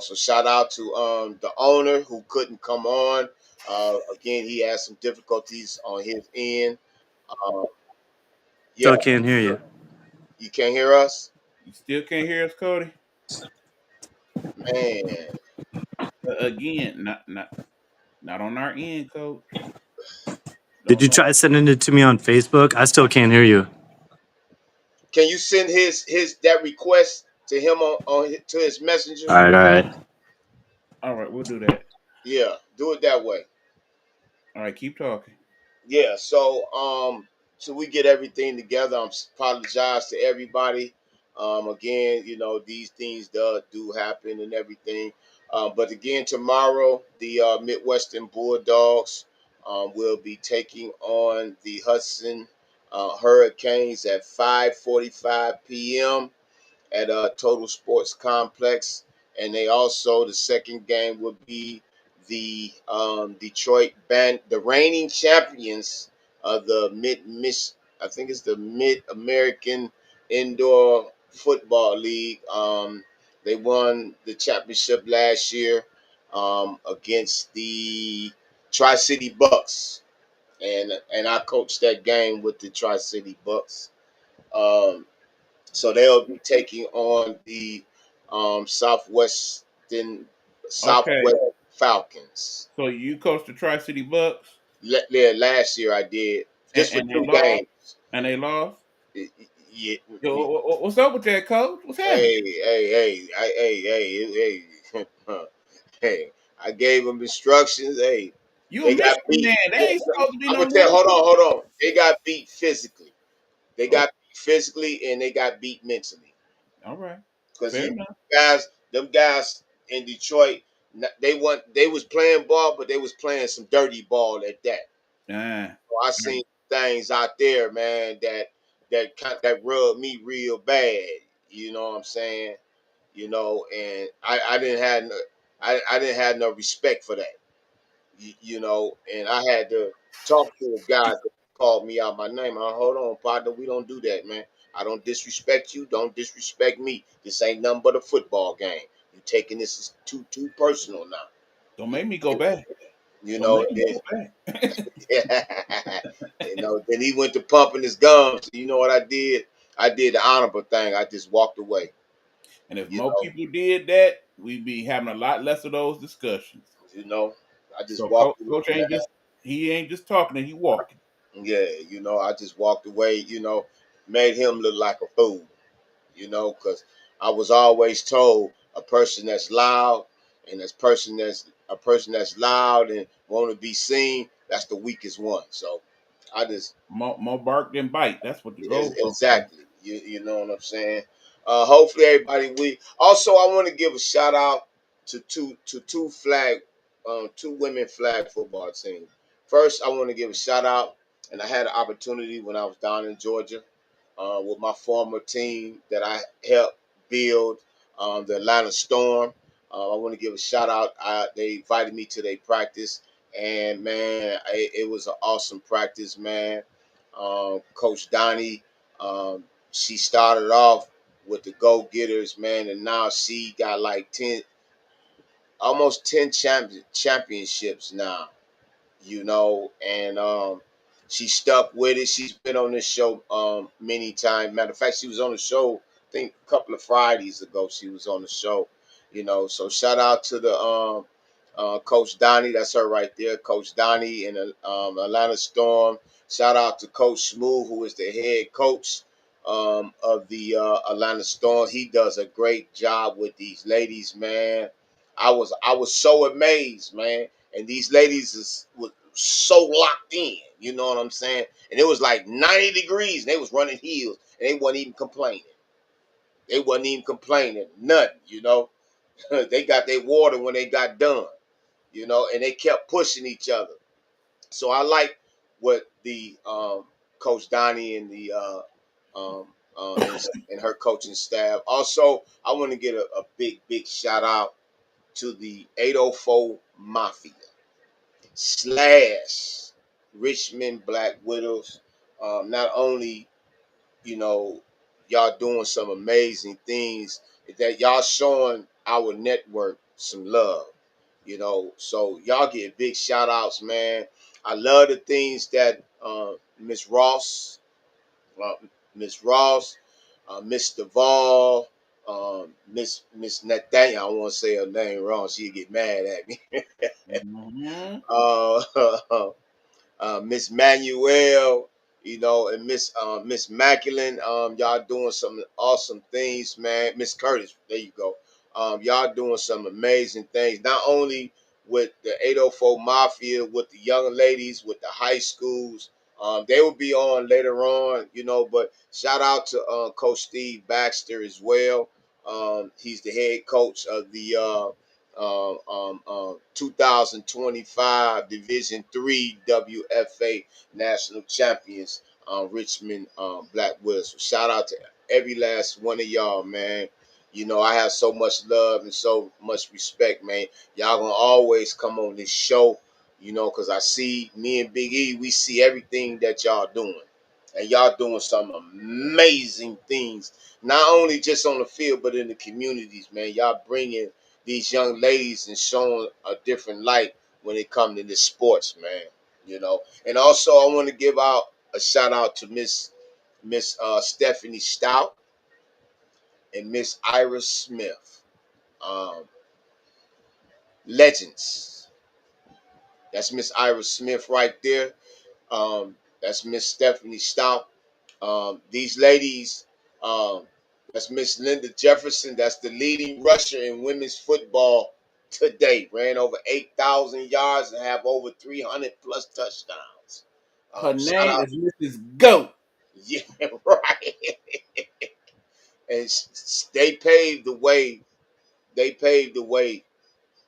So shout out to the owner who couldn't come on. Again, he had some difficulties on his end. Um, yeah, Still can't hear you. you can't hear us, You still can't hear us, Cody? man. Again, not on our end, coach. Did Don't you know. try sending it to me on Facebook? I still can't hear you. Can you send his that request to him to his messenger? All right, all right. All right, we'll do that. Yeah, do it that way. All right, keep talking. Yeah, so we get everything together. Apologize to everybody. Again, these things do happen and everything. But again, tomorrow the Midwestern Bulldogs will be taking on the Hudson Hurricanes at 5:45 p.m. at Total Sports Complex, and they also the second game will be the Detroit Band, the reigning champions of the I think it's the Mid American Indoor Football League. They won the championship last year against the Tri City Bucks, and I coached that game with the Tri City Bucks. Um, so they'll be taking on the Okay, Southwest Falcons. so you coached the Tri City Bucks, Yeah, last year I did just for and they two lost. games. And they lost. Yeah, Yo, what's up with that, coach? What's happening? hey, hey. I gave them instructions. Hey, You a they got Michigan beat. man? They ain't supposed to be I'm no gonna tell. rules. Hold on. They got beat physically. They Oh, got beat physically, and they got beat mentally. all right, Because fair enough. them guys in Detroit, they was playing ball, but they was playing some dirty ball at that. Ah, So I seen things out there, man, that rubbed me real bad. You know what I'm saying? You know, and I didn't have no I didn't have no respect for that. You know, and I had to talk to a guy that called me out my name. Hold on, partner, we don't do that, man. I don't disrespect you. Don't disrespect me. This ain't nothing but a football game. You taking this as too personal now. don't You, make me go back. you Don't know, make me then, go back. you know, then he went to pumping his gums. You know what I did? I did the honorable thing. I just walked away. And if You more know, people did that, we'd be having a lot less of those discussions. you know, I just So walked away, coach ain't man. just he ain't just talking, he walking. Yeah, you know, I just walked away. You know, made him look like a fool. You know, because I was always told a person that's loud and a person that's loud and want to be seen, that's the weakest one. So I just More bark than bite. That's what the old folks say. exactly, you know what I'm saying. Hopefully everybody we also I want to give a shout out to two women flag football teams. First, I want to give a shout out, and I had an opportunity when I was down in Georgia with my former team that I helped build, the Atlanta Storm. I want to give a shout out. They invited me to their practice, and man, it was an awesome practice, man. Coach Donnie, she started off with the go getters, man, and now she got like 10, almost 10 championships now, you know, and she stuck with it. She's been on this show many times. Matter of fact, she was on the show, I think a couple of Fridays ago. She was on the show, you know. So shout out to the Coach Donnie, that's her right there, Coach Donnie in the Atlanta Storm. Shout out to Coach Smooth, who is the head coach of the Atlanta Storm. He does a great job with these ladies, man. I was so amazed, man, and these ladies was so locked in. You know what I'm saying? And it was like 90 degrees, and they was running heels, and they wasn't even complaining. They wasn't even complaining, nothing. You know, they got their water when they got done. You know, and they kept pushing each other. So I like what the Coach Donnie and the and her coaching staff. Also, I want to get a big shout out to the 804 Mafia slash Richmond Black Widows. Not only, you know, y'all doing some amazing things, that y'all showing our network some love, you know. So y'all get big shout outs, man. I love the things that Miss Ross, uh, Miss Ross, Miss Duvall, Miss Nathaniel. I don't want to say her name wrong. She'll get mad at me. Mm-hmm. uh, Miss Manuel, you know, and Miss Macklin. Y'all doing some awesome things, man. Miss Curtis, there you go. Y'all doing some amazing things. Not only with the 804 Mafia, with the young ladies, with the high schools. They will be on later on, you know. But shout out to Coach Steve Baxter as well. He's the head coach of the 2025 Division Three WFA National Champions, Richmond Black Widows. So shout out to every last one of y'all, man. You know, I have so much love and so much respect, man. Y'all gonna always come on this show, you know, because I see me and Big E, we see everything that y'all doing. And y'all doing some amazing things, not only just on the field, but in the communities, man. Y'all bringing these young ladies and showing a different light when it comes to this sports, man. You know, and also I want to give out a shout out to Miss Stephanie Stout and Miss Iris Smith, um, legends. That's Miss Iris Smith right there. That's Miss Stephanie Stout. These ladies, um, that's Miss Linda Jefferson. That's the leading rusher in women's football today. Ran over 8,000 yards and have over 300 plus touchdowns. Her Shout name out, is Mrs. Goat. yeah, right. And they paved the way. They paved the way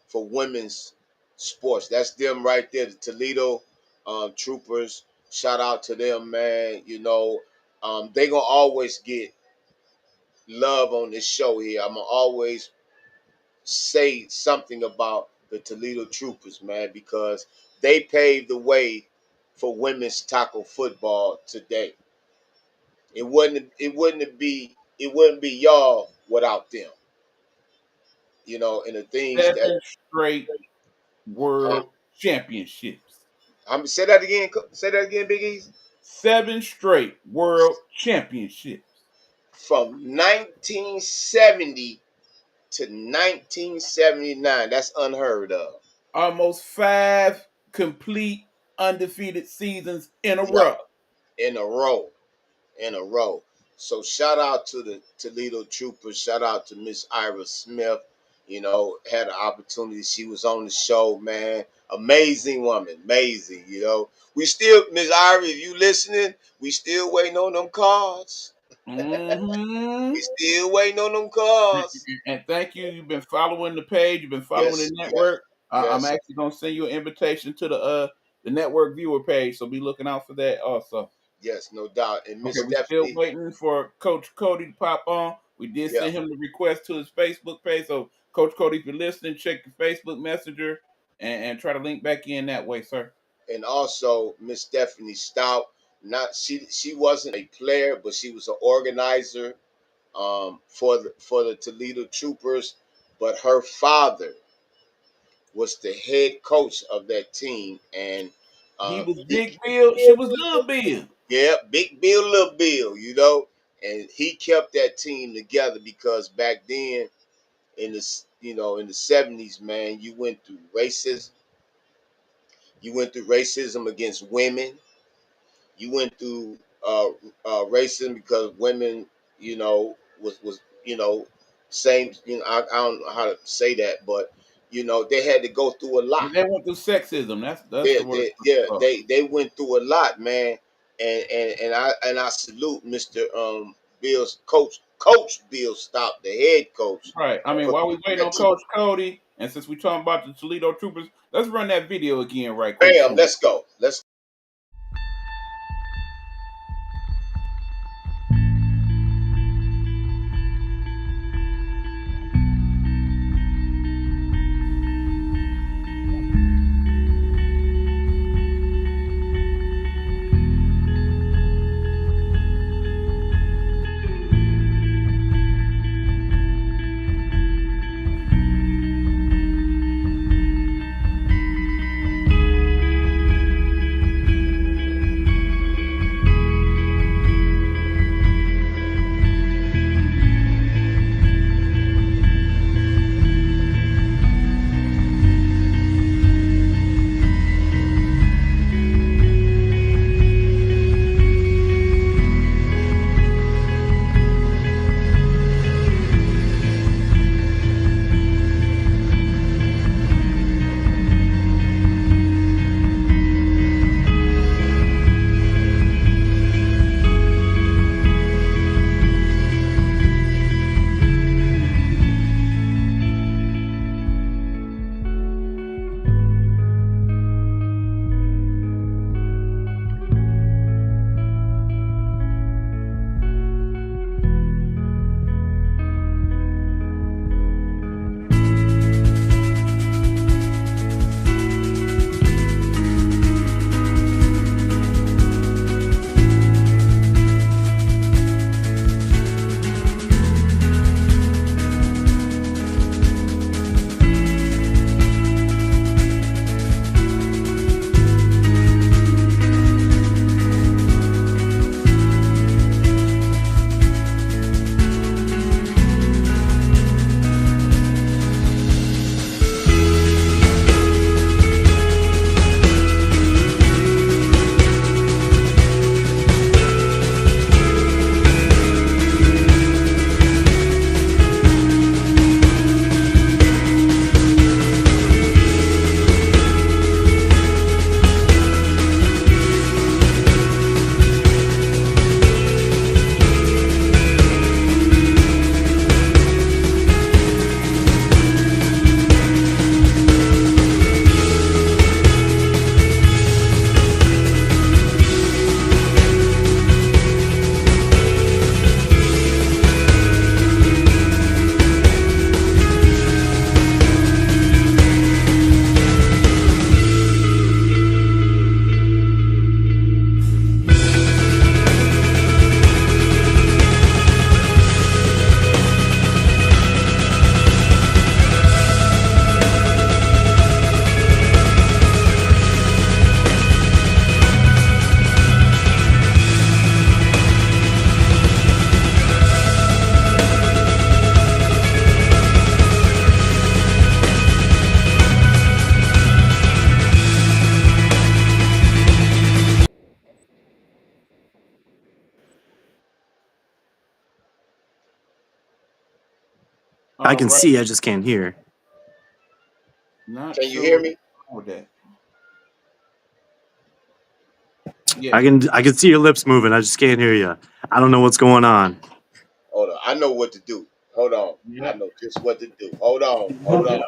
for women's sports. That's them right there, the Toledo troopers. Shout out to them, man. You know, they gonna always get love on this show here. I'm gonna always say something about the Toledo Troopers, man, because they paved the way for women's tackle football today. It wouldn't be y'all without them. You know, and the things that 7 straight huh? world championships. I'm say that again. Say that again, Big Easy. 7 straight world championships. From 1970 to 1979. That's unheard of. Almost 5 complete undefeated seasons in a Yep, row. in a row. In a row. So shout out to the Toledo Troopers. Shout out to Miss Ira Smith. You know, had an opportunity. She was on the show, man. Amazing woman, amazing. You know, we still, Miss Ira, if you listening, we still waiting on them cards. Hmm. We still waiting on them cards. And thank you. You've been following the page. You've been following the Yes, yes, network. I'm yes, actually gonna send you an invitation to the network viewer page. So be looking out for that also. yes, no doubt. And Okay, Miss we're still Stephanie, waiting for Coach Cody to pop on. We did yeah, send him the request to his Facebook page. So, Coach Cody, if you're listening, check your Facebook Messenger and try to link back in that way, sir. and also Miss Stephanie Stout. Not she wasn't a player, but she was an organizer for the Toledo Troopers. But her father was the head coach of that team, and He was he, Big Bill. She was Little Bill. yeah, Big Bill, Little Bill, you know, and he kept that team together because back then in the 70s, man, you went through racism against women. You went through racism because women, was same. I don't know how to say that, but they had to go through a lot. They went through sexism. That's the They, word. they yeah, they went through a lot, man. And I salute Mr. Bill's Coach Bill Stop, the head coach, Right. I mean, for while we keeping waiting that on team. Coach Cody, and since we're talking about the Toledo Troopers, let's run that video again right quick Bam, for me. let's go. Let's I All can right. see, I just can't hear. Not Can you sure hear what's me? wrong with that. Yeah. I can see your lips moving. I just can't hear you. I don't know what's going on. Hold on. I know what to do. Hold on. I Yep. know just what to do. Hold on. Hold on.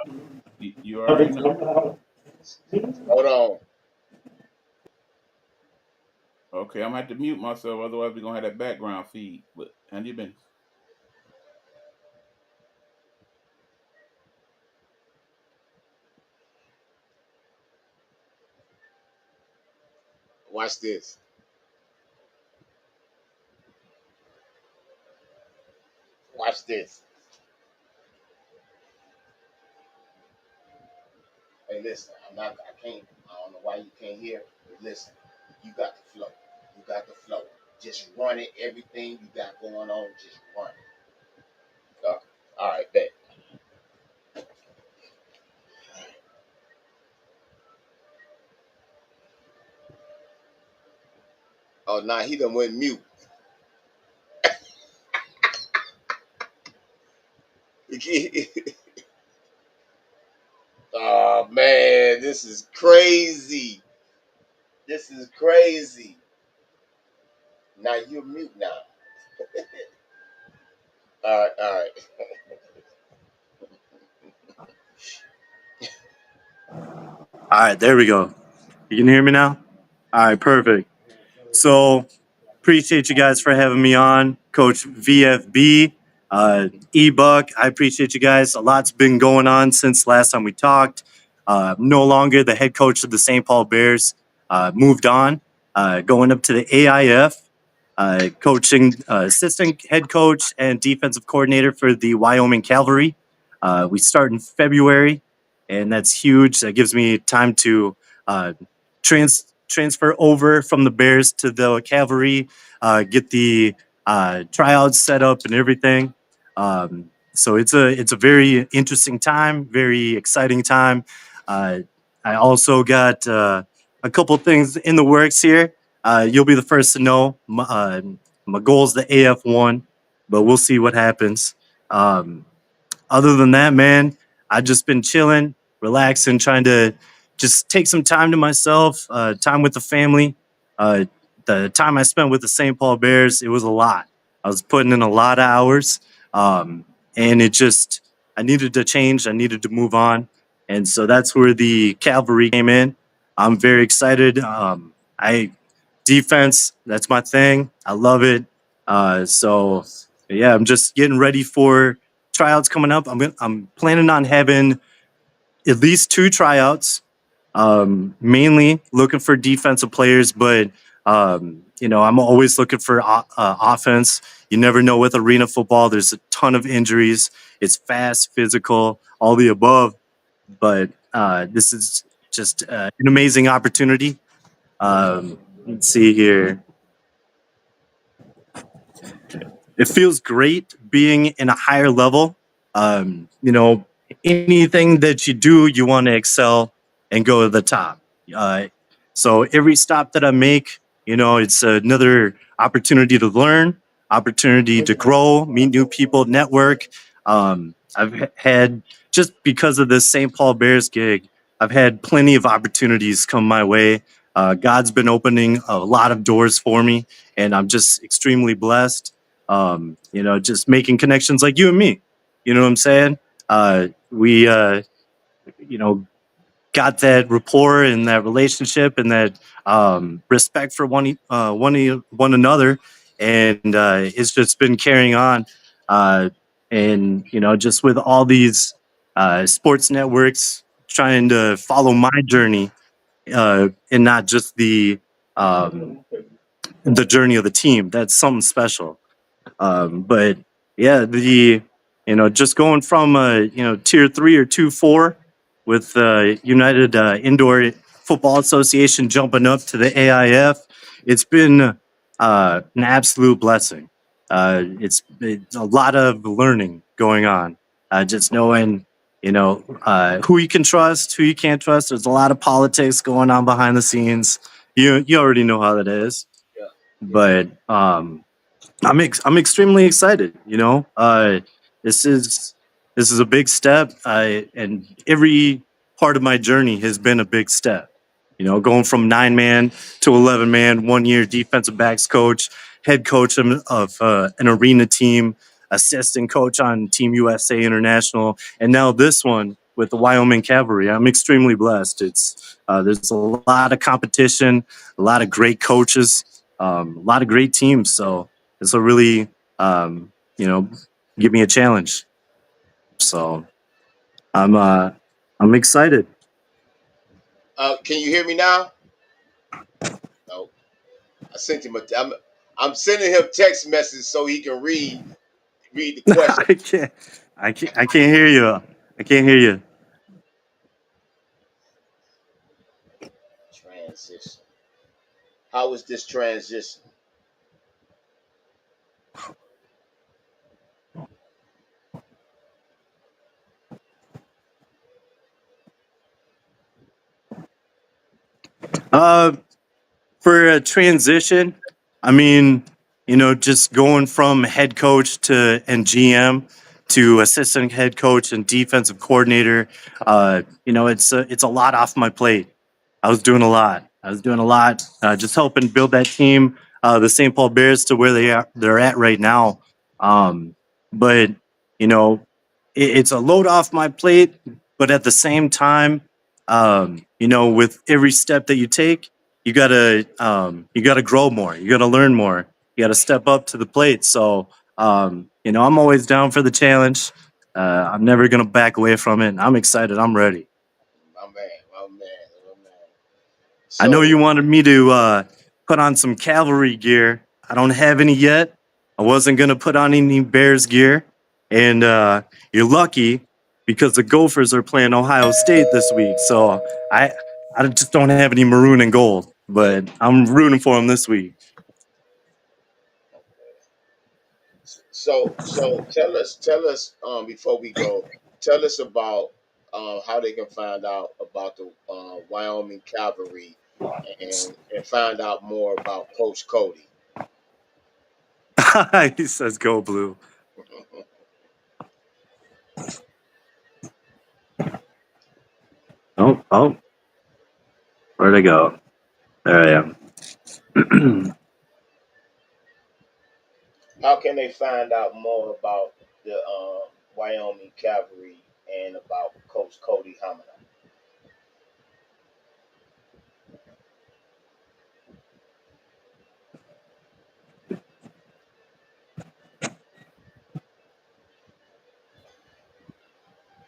You already know. Hold on. Okay, I'm gonna have to mute myself, otherwise we're gonna have that background feed. But and you been Watch this. Watch this. Hey, listen. I'm not. I can't. I don't know why you can't hear. But listen. You got the flow. You got the flow. Just run it. Everything you got going on, just run it. All right, bet. Oh, nah, he done went mute. Oh man, this is crazy. This is crazy. Now you're mute now. All right, all right. All right, there we go. You can hear me now? All right, perfect. So appreciate you guys for having me on, Coach VFB, Ebuck. I appreciate you guys. A lot's been going on since last time we talked. No longer the head coach of the St. Paul Bears. Moved on, going up to the AIF, coaching assistant head coach and defensive coordinator for the Wyoming Cavalry. We start in February, and that's huge. That gives me time to transfer over from the Bears to the Cavalry, get the tryouts set up and everything. So it's a very interesting time, very exciting time. Uh, I also got a couple things in the works here. You'll be the first to know. My goal is the AF1, but we'll see what happens. Um, Other than that, man, I've just been chilling, relaxing, trying to just take some time to myself, time with the family. Uh, the time I spent with the St. Paul Bears, it was a lot. I was putting in a lot of hours, um, and I needed to change. I needed to move on. And so that's where the Cavalry came in. I'm very excited. Defense, that's my thing. I love it. So yeah, I'm just getting ready for tryouts coming up. I'm planning on having at least 2 tryouts. Mainly looking for defensive players, but I'm always looking for offense. You never know with arena football. There's a ton of injuries. It's fast, physical, all the above. But this is just an amazing opportunity. Let's see here. It feels great being in a higher level. Anything that you do, you want to excel and go to the top. Uh, so every stop that I make, it's another opportunity to learn, opportunity to grow, meet new people, network. I've had, just because of this St. Paul Bears gig, I've had plenty of opportunities come my way. God's been opening a lot of doors for me, and I'm just extremely blessed. Just making connections like you and me. You know what I'm saying? We, got that rapport and that relationship and that respect for one another, and it's just been carrying on. And just with all these sports networks trying to follow my journey, and not just the journey of the team. That's something special. But yeah, just going from tier 3 or 2-4 with United Indoor Football Association jumping up to the AIF, it's been an absolute blessing. It's a lot of learning going on. Just knowing, who you can trust, who you can't trust. There's a lot of politics going on behind the scenes. You already know how that is, Yeah, yeah. but I'm extremely excited. This is This is a big step. And every part of my journey has been a big step. You know, going from 9 man to 11 man, 1 year defensive backs coach, head coach of an arena team, assistant coach on Team USA International, and now this one with the Wyoming Cavalry. I'm extremely blessed. It's there's a lot of competition, a lot of great coaches, a lot of great teams. So this will really, you know, give me a challenge. So I'm uh I'm excited. Can you hear me now? No. I sent him a. I'm sending him text message so he can read the question. I can't I can't hear you. I can't hear you. Transition. How is this transition? Uh for a transition, I mean, you know, just going from head coach to and GM to assistant head coach and defensive coordinator, you know, it's a lot off my plate. I was doing a lot. I was doing a lot, just helping build that team, the St. Paul Bears, to where they're at right now. Um, but you know, it's a load off my plate. But at the same time, you know, with every step that you gotta grow more. You gotta learn more. You gotta step up to the plate. So you know, I'm always down for the challenge. I'm never gonna back away from it. I'm excited. I'm ready. My man, my man, my man. I know you So, wanted me to put on some cavalry gear. I don't have any yet. I wasn't gonna put on any Bears gear, and you're lucky because the Gophers are playing Ohio State this week. So I I just don't have any maroon and gold, but I'm rooting for them this week. so tell us, before we go, tell us about how they can find out about the Wyoming Cavalry and find out more about Coach Cody. He says, "Go blue." Oh, oh, where'd I go? There I am. How can they find out more about the Wyoming Cavalry and about Coach Cody Hamada?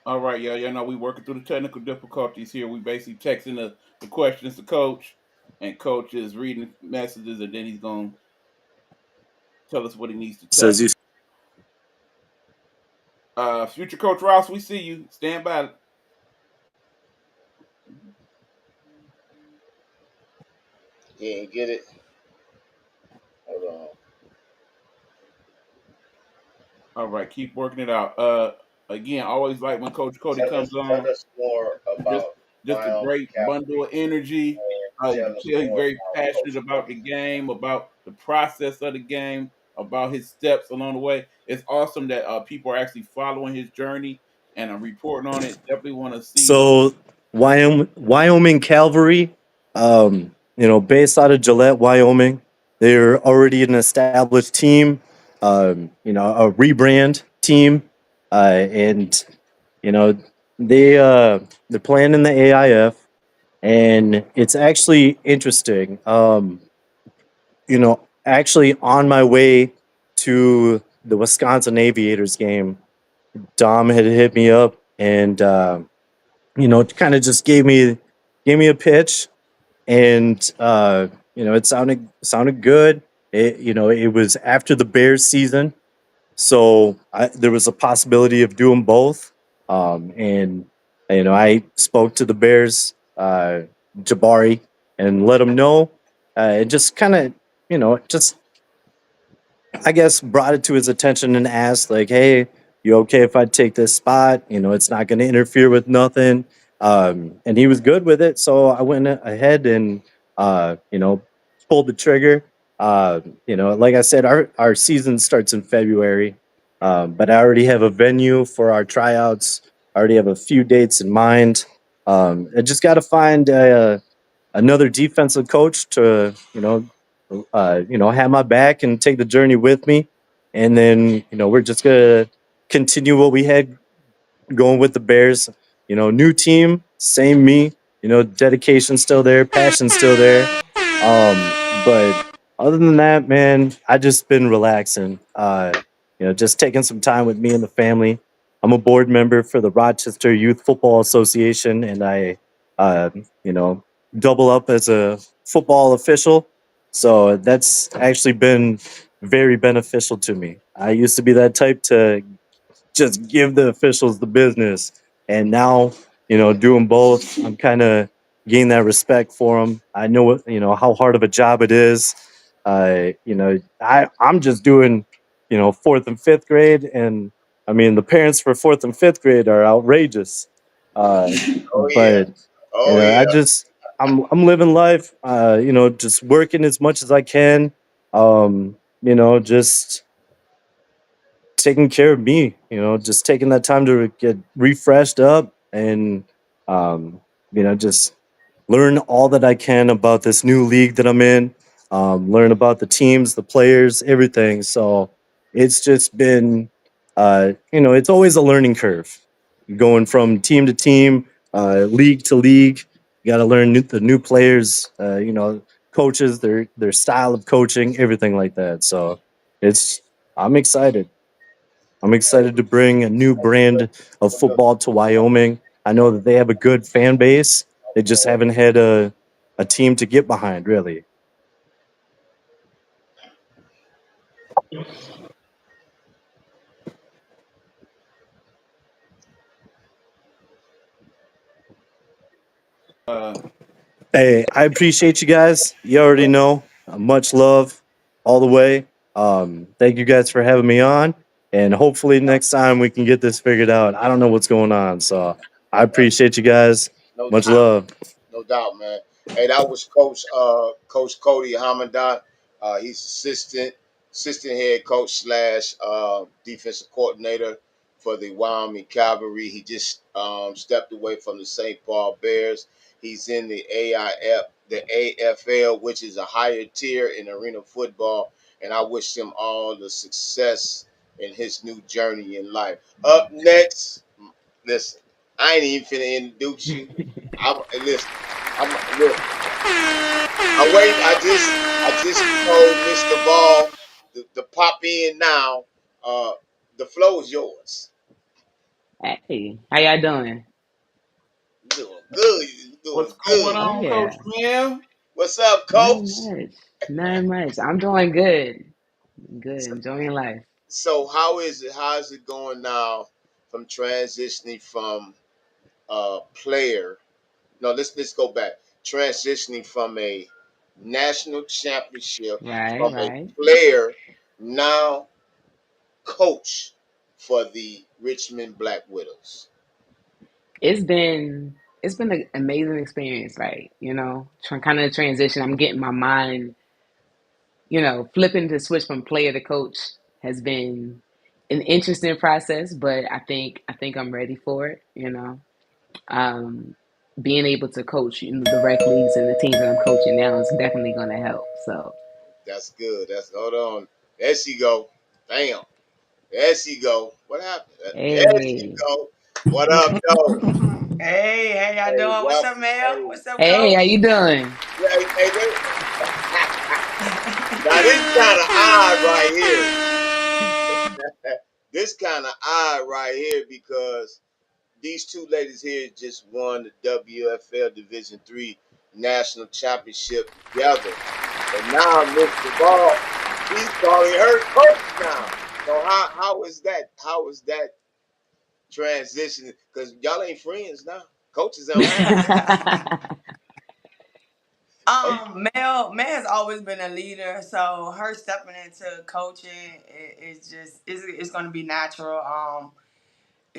All right, yeah, you know we working through the technical difficulties here. We basically texting the questions to coach, and coach is reading messages, and then he's gonna tell us what he needs to tell Says us. you. Future Coach Ross, we see you. Stand by. He ain't get it. Hold on. All right, keep working it out. Again, I always like when Coach Cody comes Tell on. us more Just about just a Wyoming great bundle Cavalry of energy. and You tell can us tell he's more very about passionate Coach about the Cody. game, about the process of the game, about his steps along the way. It's awesome that people are actually following his journey and reporting on it. Definitely want to see. So Wyoming Cavalry, you know, based out of Gillette, Wyoming. They're already an established team, you know, a rebrand team, and you know they they're playing in the AIF, and it's actually interesting. You know, actually on my way to the Wisconsin Aviators game, Dom had hit me up and. You know, it kind of just gave me a pitch, and you know, it sounded good. You know, it was after the Bears season, so there was a possibility of doing both. And you know, I spoke to the Bears, Jabari, and let him know, and just kind of, you know, just I guess brought it to his attention and asked, like, "Hey, you okay if I take this spot? You know, it's not going to interfere with nothing." And he was good with it, so I went ahead and you know, pulled the trigger. You know, like I said, our season starts in February, But I already have a venue for our tryouts. I already have a few dates in mind. I just got to find another defensive coach to have my back and take the journey with me. And then we're just gonna continue what we had going with the Bears. New team, same me. Dedication still there, passion still there. But other than that, man, I just been relaxing. Just taking some time with me and the family. I'm a board member for the Rochester Youth Football Association, and I, uh, you know, double up as a football official. So that's actually been very beneficial to me. I used to be that type to just give the officials the business. And now, doing both, I'm kind of gaining that respect for them. I know how hard of a job it is. I'm just doing, fourth and fifth grade, and I mean the parents for fourth and fifth grade are outrageous. Uh, Oh yeah. but Oh yeah. I'm living life. Just working as much as I can. Just taking care of me, just taking that time to get refreshed up and, just learn all that I can about this new league that I'm in, learn about the teams, the players, everything. So it's just been, it's always a learning curve going from team to team, league to league. You got to learn the new players, coaches, their style of coaching, everything like that. So it's, I'm excited. I'm excited to bring a new brand of football to Wyoming. I know that they have a good fan base. They just haven't had a team to get behind, really. Uh, Hey, I appreciate you guys. You already know. Much love all the way. Thank you guys for having me on. And hopefully next time we can get this figured out. I don't know what's going on. So I appreciate you guys. No Much doubt. love. No doubt, man. Hey, that was Coach Cody Hamadan. He's assistant head coach slash defensive coordinator for the Wyoming Cavalry. He just stepped away from the St. Paul Bears. He's in the AFL, which is a higher tier in arena football, and I wish him all the success in his new journey in life. Up next, listen, I ain't even finna introduce you. Listen. Look. I just told Mr. Ball to pop in now. Uh, the flow is yours. Hey, how y'all doing? You doing good. You what's doing going good. Oh on, Coach yeah, Mel? What's up, not Coach? much, not much. I'm doing good, good, So, enjoying life. so how is it? How is it going now from transitioning from player? No, let's go back. Transitioning from a national championship Right, from a right. player now coach for the Richmond Black Widows. It's been an amazing experience, right? Kind of transition. I'm getting my mind, flipping to switch from player to coach has been an interesting process, but I think I'm ready for it. Um, Being able to coach, the rec leagues and the teams that I'm coaching now is definitely going to help. So. That's good. That's hold on. There she go. Bam. There she go. What happened? There she Hey. go. What up, though? Hey, how y'all Hey, doing? What's up, welcome. Mel? Hey, What's up, Hey, how Coach? you doing? hey, now this kind of odd right here. This kind of odd right here because these two ladies here just won the WFL Division Three National Championship together. And now Mr. Ball, he's calling her coach now. So how is that? How is that transition? Because y'all ain't friends now. Coaches don't have. Oh, Mel has always been a leader, so her stepping into coaching is just it's going to be natural.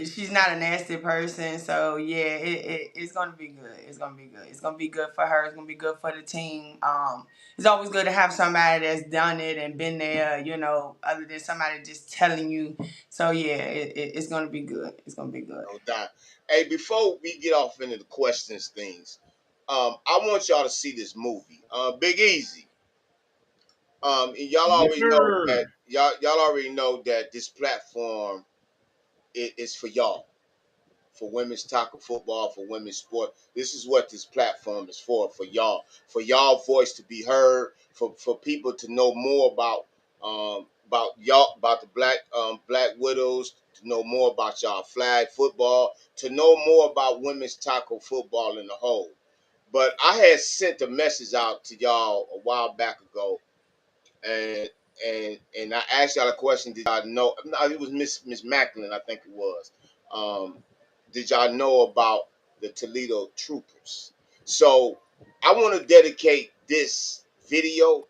she's not a nasty person. So yeah, it's gonna be good. It's gonna be good. It's gonna be good for her. It's gonna be good for the team. It's always good to have somebody that's done it and been there, other than somebody just telling you. So yeah, it's gonna be good. It's gonna be good. No doubt. Hey, before we get off into the questions things, I want y'all to see this movie, Big Easy. And y'all Yes, already know that sir. y'all already know that this platform is for y'all, for women's tackle football, for women's sport. This is what this platform is for y'all voice to be heard, for people to know more about y'all, about the Black Widows, to know more about y'all flag football, to know more about women's tackle football in the whole. But I had sent a message out to y'all a while back ago, and and I asked y'all a question. Did y'all know? No, it was Miss Macklin, I think it was. Um, did y'all know about the Toledo Troopers? So I want to dedicate this video,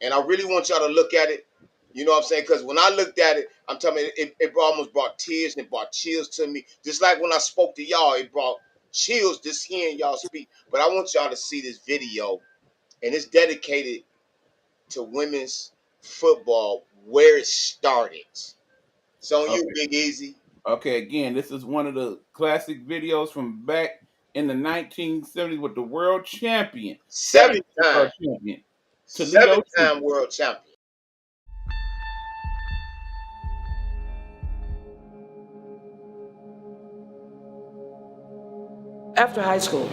and I really want y'all to look at it. You know what I'm saying? Because when I looked at it, I'm telling you, it almost brought tears and it brought chills to me. Just like when I spoke to y'all, it brought chills just hearing y'all speak. But I want y'all to see this video, and it's dedicated to women's football where it started. It's on you, Okay. Big Easy. Okay, again, this is one of the classic videos from back in the 1970s with the world champion, Seven seven-time time, world champion, seven Toledo time Troopers. world champion. After high school,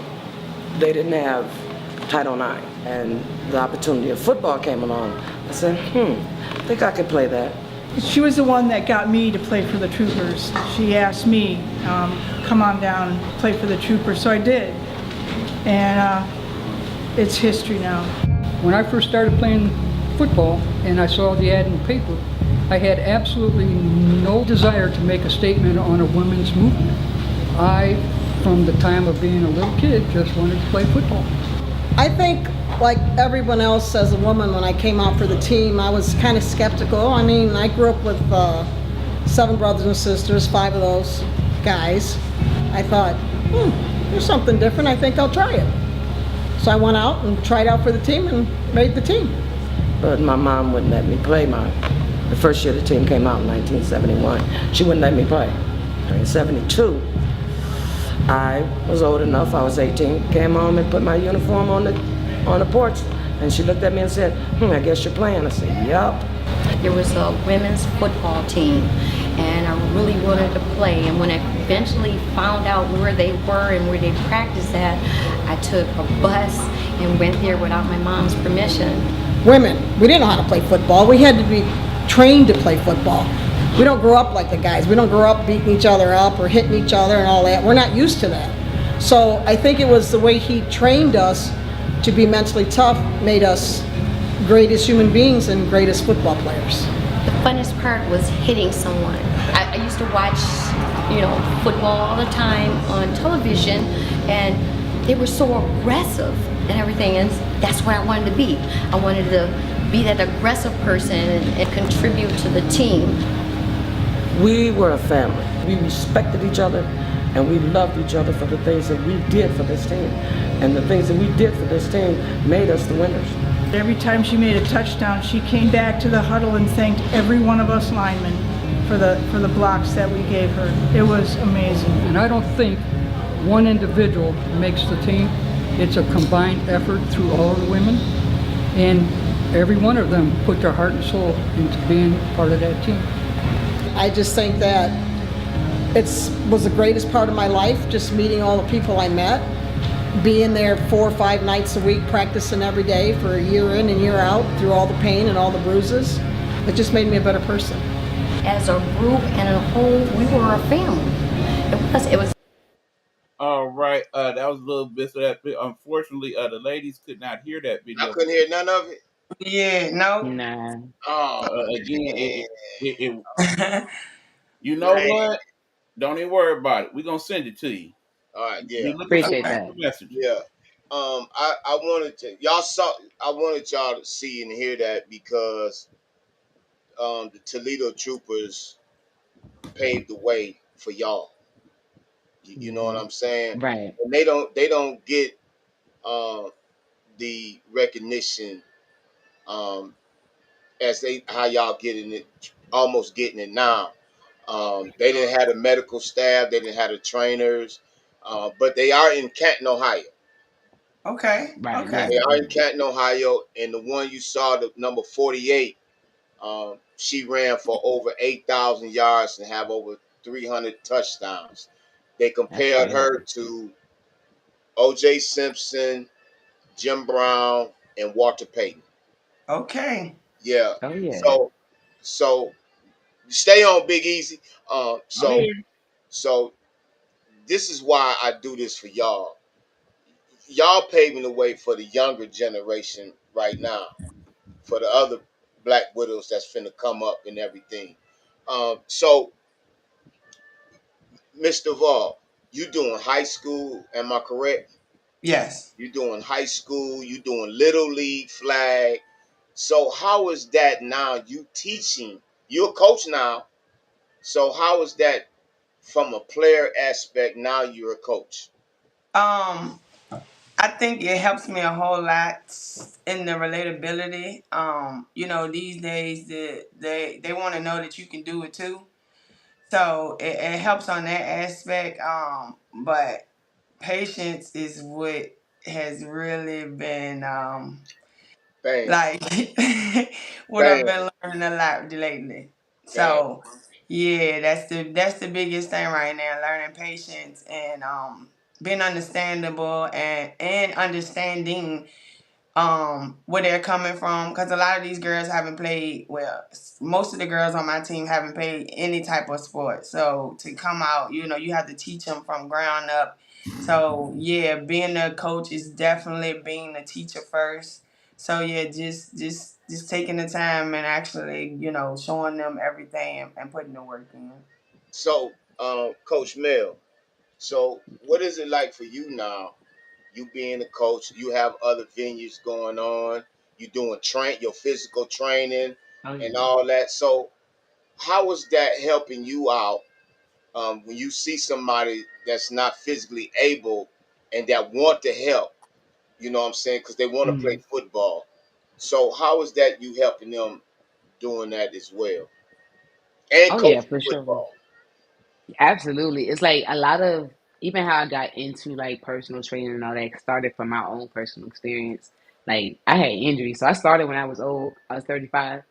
they didn't have Title IX, and the opportunity of football came along. I said, I think I could play that. She was the one that got me to play for the Troopers. She asked me, come on down and play for the Troopers, so I did. And it's history now. When I first started playing football and I saw the ad in the paper, I had absolutely no desire to make a statement on a women's movement. I, from the time of being a little kid, just wanted to play football. I think, like everyone else as a woman, when I came out for the team, I was kind of skeptical. I mean, I grew up with 7 brothers and sisters, 5 of those guys. I thought, there's something different. I think I'll try it. So I went out and tried out for the team and made the team. But my mom wouldn't let me play the first year the team came out in 1971. She wouldn't let me play. In 72, I was old enough, I was 18, came home and put my uniform on the porch, and she looked at me and said, I guess you're playing. I said, yup. There was a women's football team, and I really wanted to play. And when I eventually found out where they were and where they practiced at, I took a bus and went there without my mom's permission. Women, we didn't know how to play football. We had to be trained to play football. We don't grow up like the guys. We don't grow up beating each other up or hitting each other and all that. We're not used to that. So I think it was the way he trained us to be mentally tough made us greatest human beings and greatest football players. The funnest part was hitting someone. I used to watch, football all the time on television, and they were so aggressive and everything, and that's what I wanted to be. I wanted to be that aggressive person and contribute to the team. We were a family. We respected each other, and we loved each other for the things that we did for this team. And the things that we did for this team made us the winners. Every time she made a touchdown, she came back to the huddle and thanked every one of us linemen for the blocks that we gave her. It was amazing. And I don't think one individual makes the team. It's a combined effort through all of the women, and every one of them put their heart and soul into being part of that team. I just think that it was the greatest part of my life, just meeting all the people I met, being there 4 or 5 nights a week, practicing every day for a year in and year out through all the pain and all the bruises. It just made me a better person. As a group and a whole, we were a family. It was. All right, that was a little bit of that. Unfortunately, the ladies could not hear that I video. couldn't hear none of it. Yeah, no. Nah. Oh Again, man, you know man. what? Don't even worry about it. We're gonna send it to you. All right, yeah, Be looking for Appreciate the that. message. yeah. I wanted to y'all saw. I wanted y'all to see and hear that because the Toledo Troopers paved the way for y'all. You know what I'm saying? Right. And they don't get uh, the recognition um, as they how y'all getting it, almost getting it now. They didn't have the medical staff, they didn't have the trainers, but they are in Canton, Ohio. Okay. Right. Okay. They Yeah. are in Canton, Ohio, and the one you saw, the number 48, she ran for over 8,000 yards and have over 300 touchdowns. They That's compared her crazy. to O.J. Simpson, Jim Brown, and Walter Payton. Okay. Yeah. Oh yeah. So stay on Big Easy. Oh So yeah. so this is why I do this for y'all. Y'all paving the way for the younger generation right now, for the other black widows that's finna come up and everything. So Mr. Val, you doing high school, am I correct? Yes. You doing high school, you doing little league flag. So how is that now? You teaching, you're a coach now. So how is that from a player aspect? Now you're a coach. Um, I think it helps me a whole lot in the relatability. These days they want to know that you can do it too. So it helps on that aspect. But patience is what has really been Bam, like what I've bam, been learning a lot lately. bam. So yeah, that's the biggest thing right now, learning patience and being understandable and understanding where they're coming from, because a lot of these girls haven't played, well, most of the girls on my team haven't played any type of sport, so to come out, you have to teach them from ground up. So yeah, being a coach is definitely being a teacher first. So yeah, just taking the time and actually showing them everything and putting the work in. So, Coach Mel, so what is it like for you now? You being a coach, you have other venues going on. You doing your physical training Oh and yeah. all that. So, how is that helping you out when you see somebody that's not physically able and that want to help? You know what I'm saying? Because they want to play Mhm. football. So, how is that you helping them doing that as well and Oh yeah, coaching for sure. football? Absolutely. It's like a lot of even how I got into like personal training and all that started from my own personal experience. Like I had injuries. So I started when I was old. I was 35.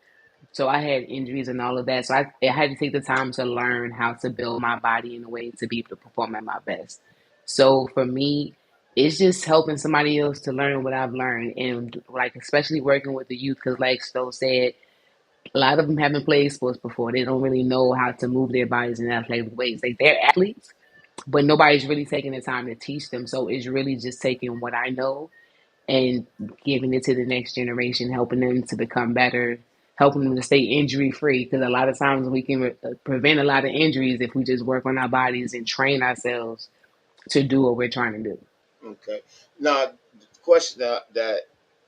So I had injuries and all of that. So I had to take the time to learn how to build my body in a way to be able to perform at my best. So for me, it's just helping somebody else to learn what I've learned, and like especially working with the youth, because like Stowe said, a lot of them haven't played sports before. They don't really know how to move their bodies in athletic ways. Like they're athletes, but nobody's really taking the time to teach them. So it's really just taking what I know and giving it to the next generation, helping them to become better, helping them to stay injury free. Because a lot of times we can prevent a lot of injuries if we just work on our bodies and train ourselves to do what we're trying to do. Okay. Now, the question that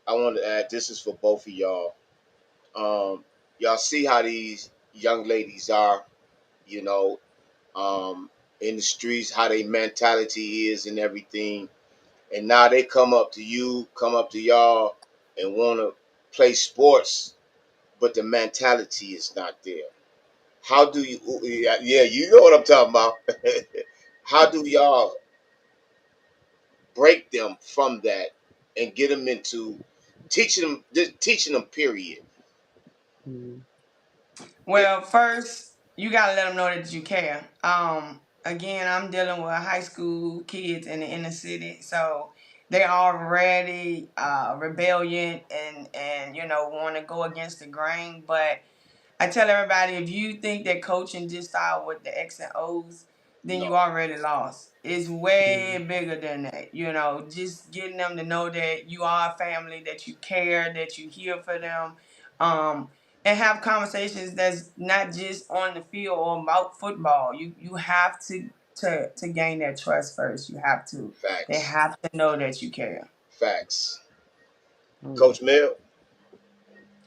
I want to add, this is for both of y'all. Y'all see how these young ladies are, you know, in the streets, how their mentality is and everything. And now they come up to you, come up to y'all, and want to play sports, but the mentality is not there. How do you? Yeah, you know what I'm talking about. How do y'all break them from that and get them into teaching them? Period. Mm-hmm. It, Well, first, you gotta let them know that you care. Again, I'm dealing with high school kids in the inner city, so they already rebellion and want to go against the grain. But I tell everybody, if you think that coaching just start with the X and O's, then you no, already lost. It's way bigger than that. Just getting them to know that you are a family, that you care, that you here for them, um, and have conversations that's not just on the field or about football. You have to gain their trust first. You have to. They facts, have to know that you care. facts. Oh yeah. Coach Mill,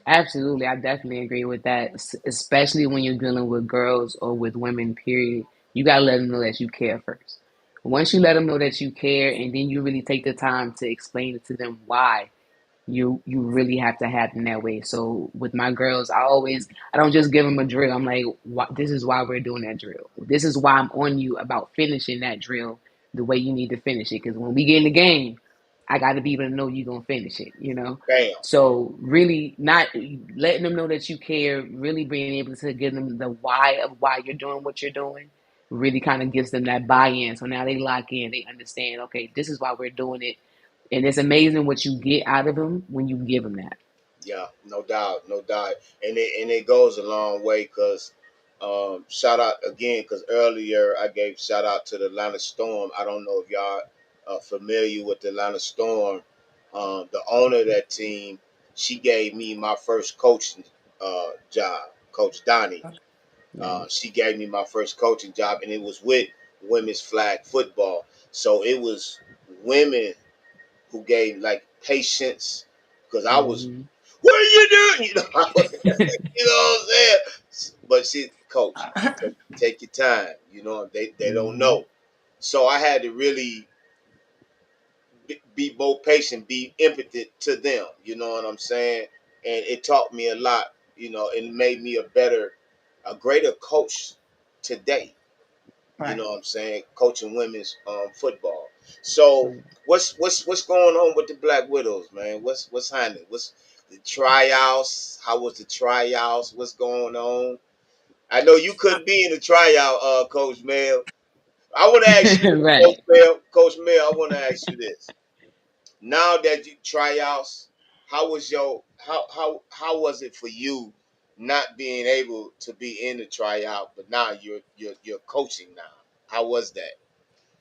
Absolutely, I definitely agree with that. Especially when you're dealing with girls or with women. Period. You gotta let them know that you care first. Once you let them know that you care, and then you really take the time to explain it to them why you really have to have them that way. So with my girls, I don't just give them a drill. I'm like, this is why we're doing that drill. This is why I'm on you about finishing that drill the way you need to finish it. Because when we get in the game, I got to be able to know you're gonna finish it. You know. Bam. So really, not letting them know that you care, really being able to give them the why of why you're doing what you're doing, really kind of gives them that buy-in. So now they lock in, they understand. Okay, this is why we're doing it, and it's amazing what you get out of them when you give them that. Yeah, no doubt, no doubt, and it goes a long way because shout out again because earlier I gave shout out to the Atlanta Storm. I don't know if y'all are familiar with the Atlanta Storm. The owner of that team, she gave me my first coaching job, Coach Donnie. Nice. She gave me my first coaching job, and it was with women's flag football. So it was women who gave like patience because I was, Hmm. what are you doing? You know, I was, you know what I'm saying? But she, coach, take your time. You know, they don't Hmm. know. So I had to really be more patient, be impotent to them. You know what I'm saying? And it taught me a lot. You know, and made me a greater coach today. You Right. know what I'm saying? Coaching women's football. So what's going on with the Black Widows, man? What's happening? What's the tryouts? How was the tryouts? What's going on? I know you couldn't be in the tryout, Coach Mel. I want to ask you this, Coach Right. Mel. Coach Mel, I want to ask you this. Now that you tryouts, how was it for you not being able to be in the tryout, but now you're coaching now? How was that?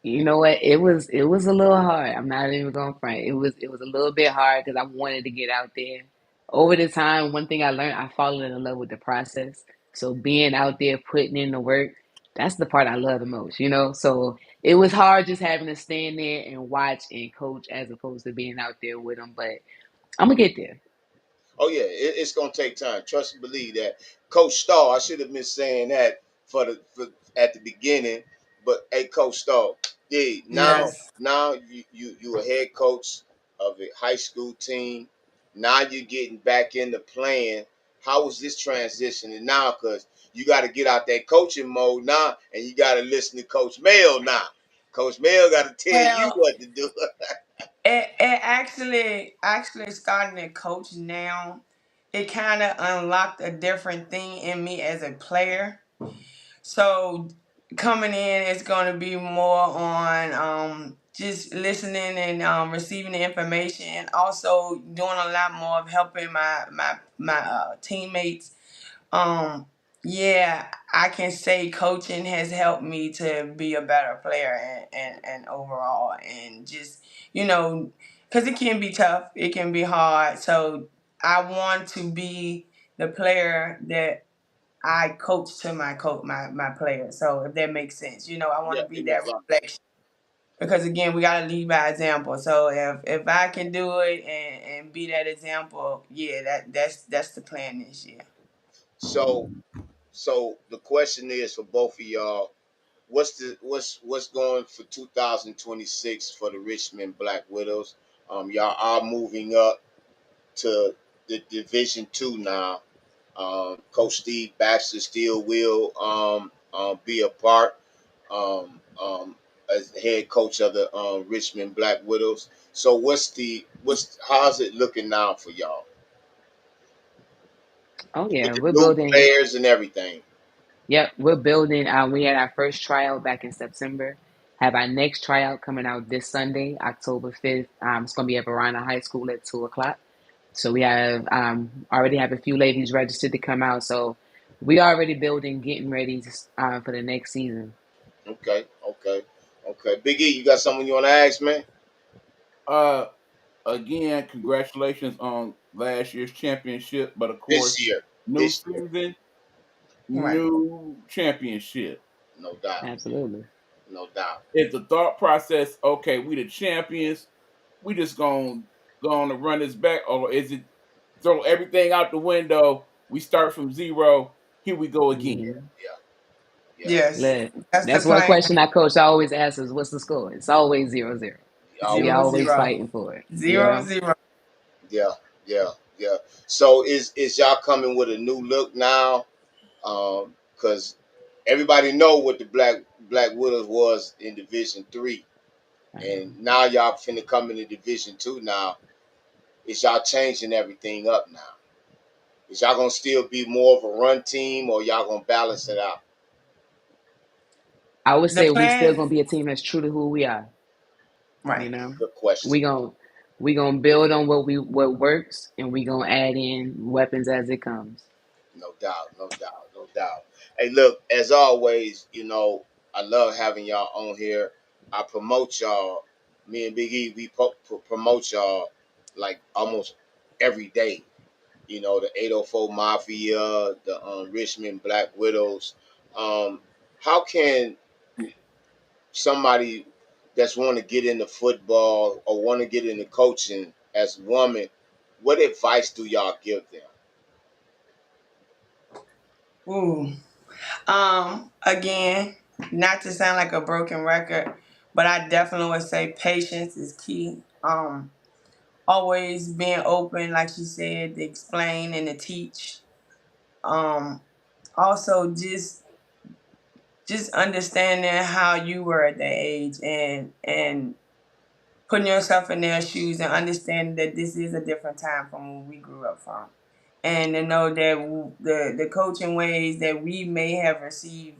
You know what? It was a little hard. I'm not even gonna front. It was a little bit hard because I wanted to get out there. Over the time, one thing I learned, I fallen in love with the process. So being out there, putting in the work, that's the part I love the most. So it was hard just having to stand there and watch and coach as opposed to being out there with them. But I'm gonna get there. Oh yeah, it's gonna take time. Trust and believe that. Coach Starr, I should have been saying that for at the beginning, but hey, Coach Starr, yeah, Yes. now you a head coach of a high school team. Now you're getting back into playing. How was this transitioning now? Because you got to get out that coaching mode now, and you got to listen to Coach Mel now. Coach Mel got to tell you Well, what to do. it actually starting to coach now. It kind of unlocked a different thing in me as a player. So coming in is going to be more on just listening and receiving the information, and also doing a lot more of helping my teammates. um yeah, I can say coaching has helped me to be a better player, and overall, and just, because it can be tough, it can be hard. So I want to be the player that I coach to my players. So if that makes sense, I want Yeah, to be it that makes sense. reflection, because again, we gotta lead by example. So if I can do it and be that example, yeah, that's the plan this year. So So the question is for both of y'all, what's going for 2026 for the Richmond Black Widows? Y'all are moving up to the Division Two now. Coach Steve Baxter still will be a part as the head coach of the Richmond Black Widows. So how's it looking now for y'all Oh with yeah, the we're new building. players and everything? Yep, we're building. We had our first tryout back in September. Have our next tryout coming out this Sunday, October 5th. It's going to be at Verona High School at 2 o'clock. So we have already have a few ladies registered to come out. So we already building, getting ready for the next season. Okay, okay, okay. Big E, you got something you want to ask, man? Uh, Again, congratulations on last year's championship, but of This course, year, new this year, season, Right. new championship. no doubt, Absolutely. no doubt. Is the thought process okay? We the champions. We just gonna run this back, or is it throw everything out the window? We start from zero. Here we go again. Hmm. Yeah, Yeah. Yes, Look, that's the that's one plan. question our coach always asks us, what's the score? It's always 0-0. We Always Zero zero. always zero. fighting for it, you Zero know? zero. Yeah, yeah, yeah. So is y'all coming with a new look now? Because everybody know what the Black Widows was in Division 3, I know. and now y'all finna come into Division 2 now. Is y'all changing everything up now? Is y'all gonna still be more of a run team, or y'all gonna balance it out? I would The say we still plan, gonna be a team that's true to who we are, you right. know? Good We question. gon' we gonna build on what works, and we gonna add in weapons as it comes. No doubt, no doubt, no doubt. Hey, look, as always, I love having y'all on here. I promote y'all. Me and Big E, we promote y'all like almost every day. The 804 Mafia, the Richmond Black Widows. Um, how can somebody that's want to get into football or want to get into coaching as a woman, what advice do y'all give them? Ooh. Again, not to sound like a broken record, but I definitely would say patience is key. Always being open, like she said, to explain and to teach. Um, Also just understanding how you were at that age and putting yourself in their shoes and understanding that this is a different time from where we grew up from, and to know that the coaching ways that we may have received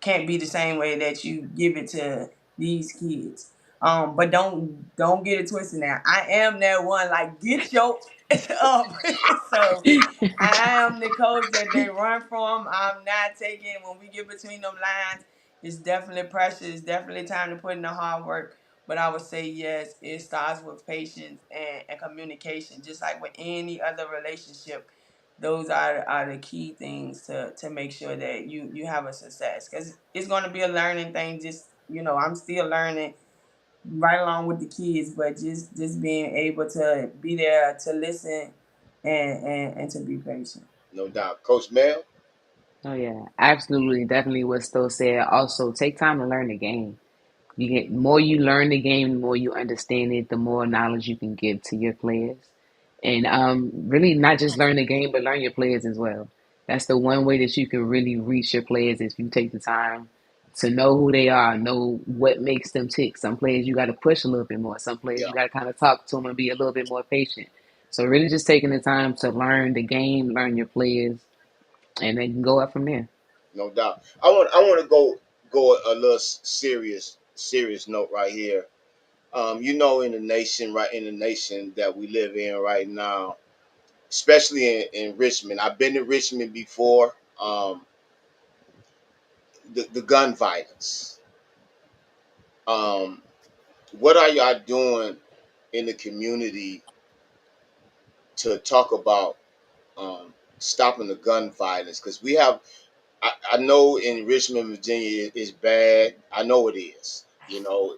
can't be the same way that you give it to these kids. But don't get it twisted. Now I am that one, like, get your up. So I am the coach that they run from. I'm not taking when we get between them lines. It's definitely pressure. It's definitely time to put in the hard work. But I would say yes, it starts with patience and communication. Just like with any other relationship, those are the key things to make sure that you have a success. Because it's going to be a learning thing. Just, I'm still learning right along with the kids, but just being able to be there to listen and to be patient. No doubt. Coach Mel? Oh yeah, absolutely, definitely what Stowe said. Also, take time to learn the game. You get more you learn the game, the more you understand it, the more knowledge you can give to your players. And really not just learn the game, but learn your players as well. That's the one way that you can really reach your players if you take the time to know who they are, know what makes them tick. Some players you got to push a little bit more. Some players Yeah, you got to kind of talk to them and be a little bit more patient. So really just taking the time to learn the game, learn your players, and then go up from there. no doubt. I want to go a little serious note right here. In the nation that we live in right now, especially in Richmond. I've been to Richmond before. The gun violence. Um, what are y'all doing in the community to talk about stopping the gun violence? Because we have, I know in Richmond, Virginia, it's bad. I know it is.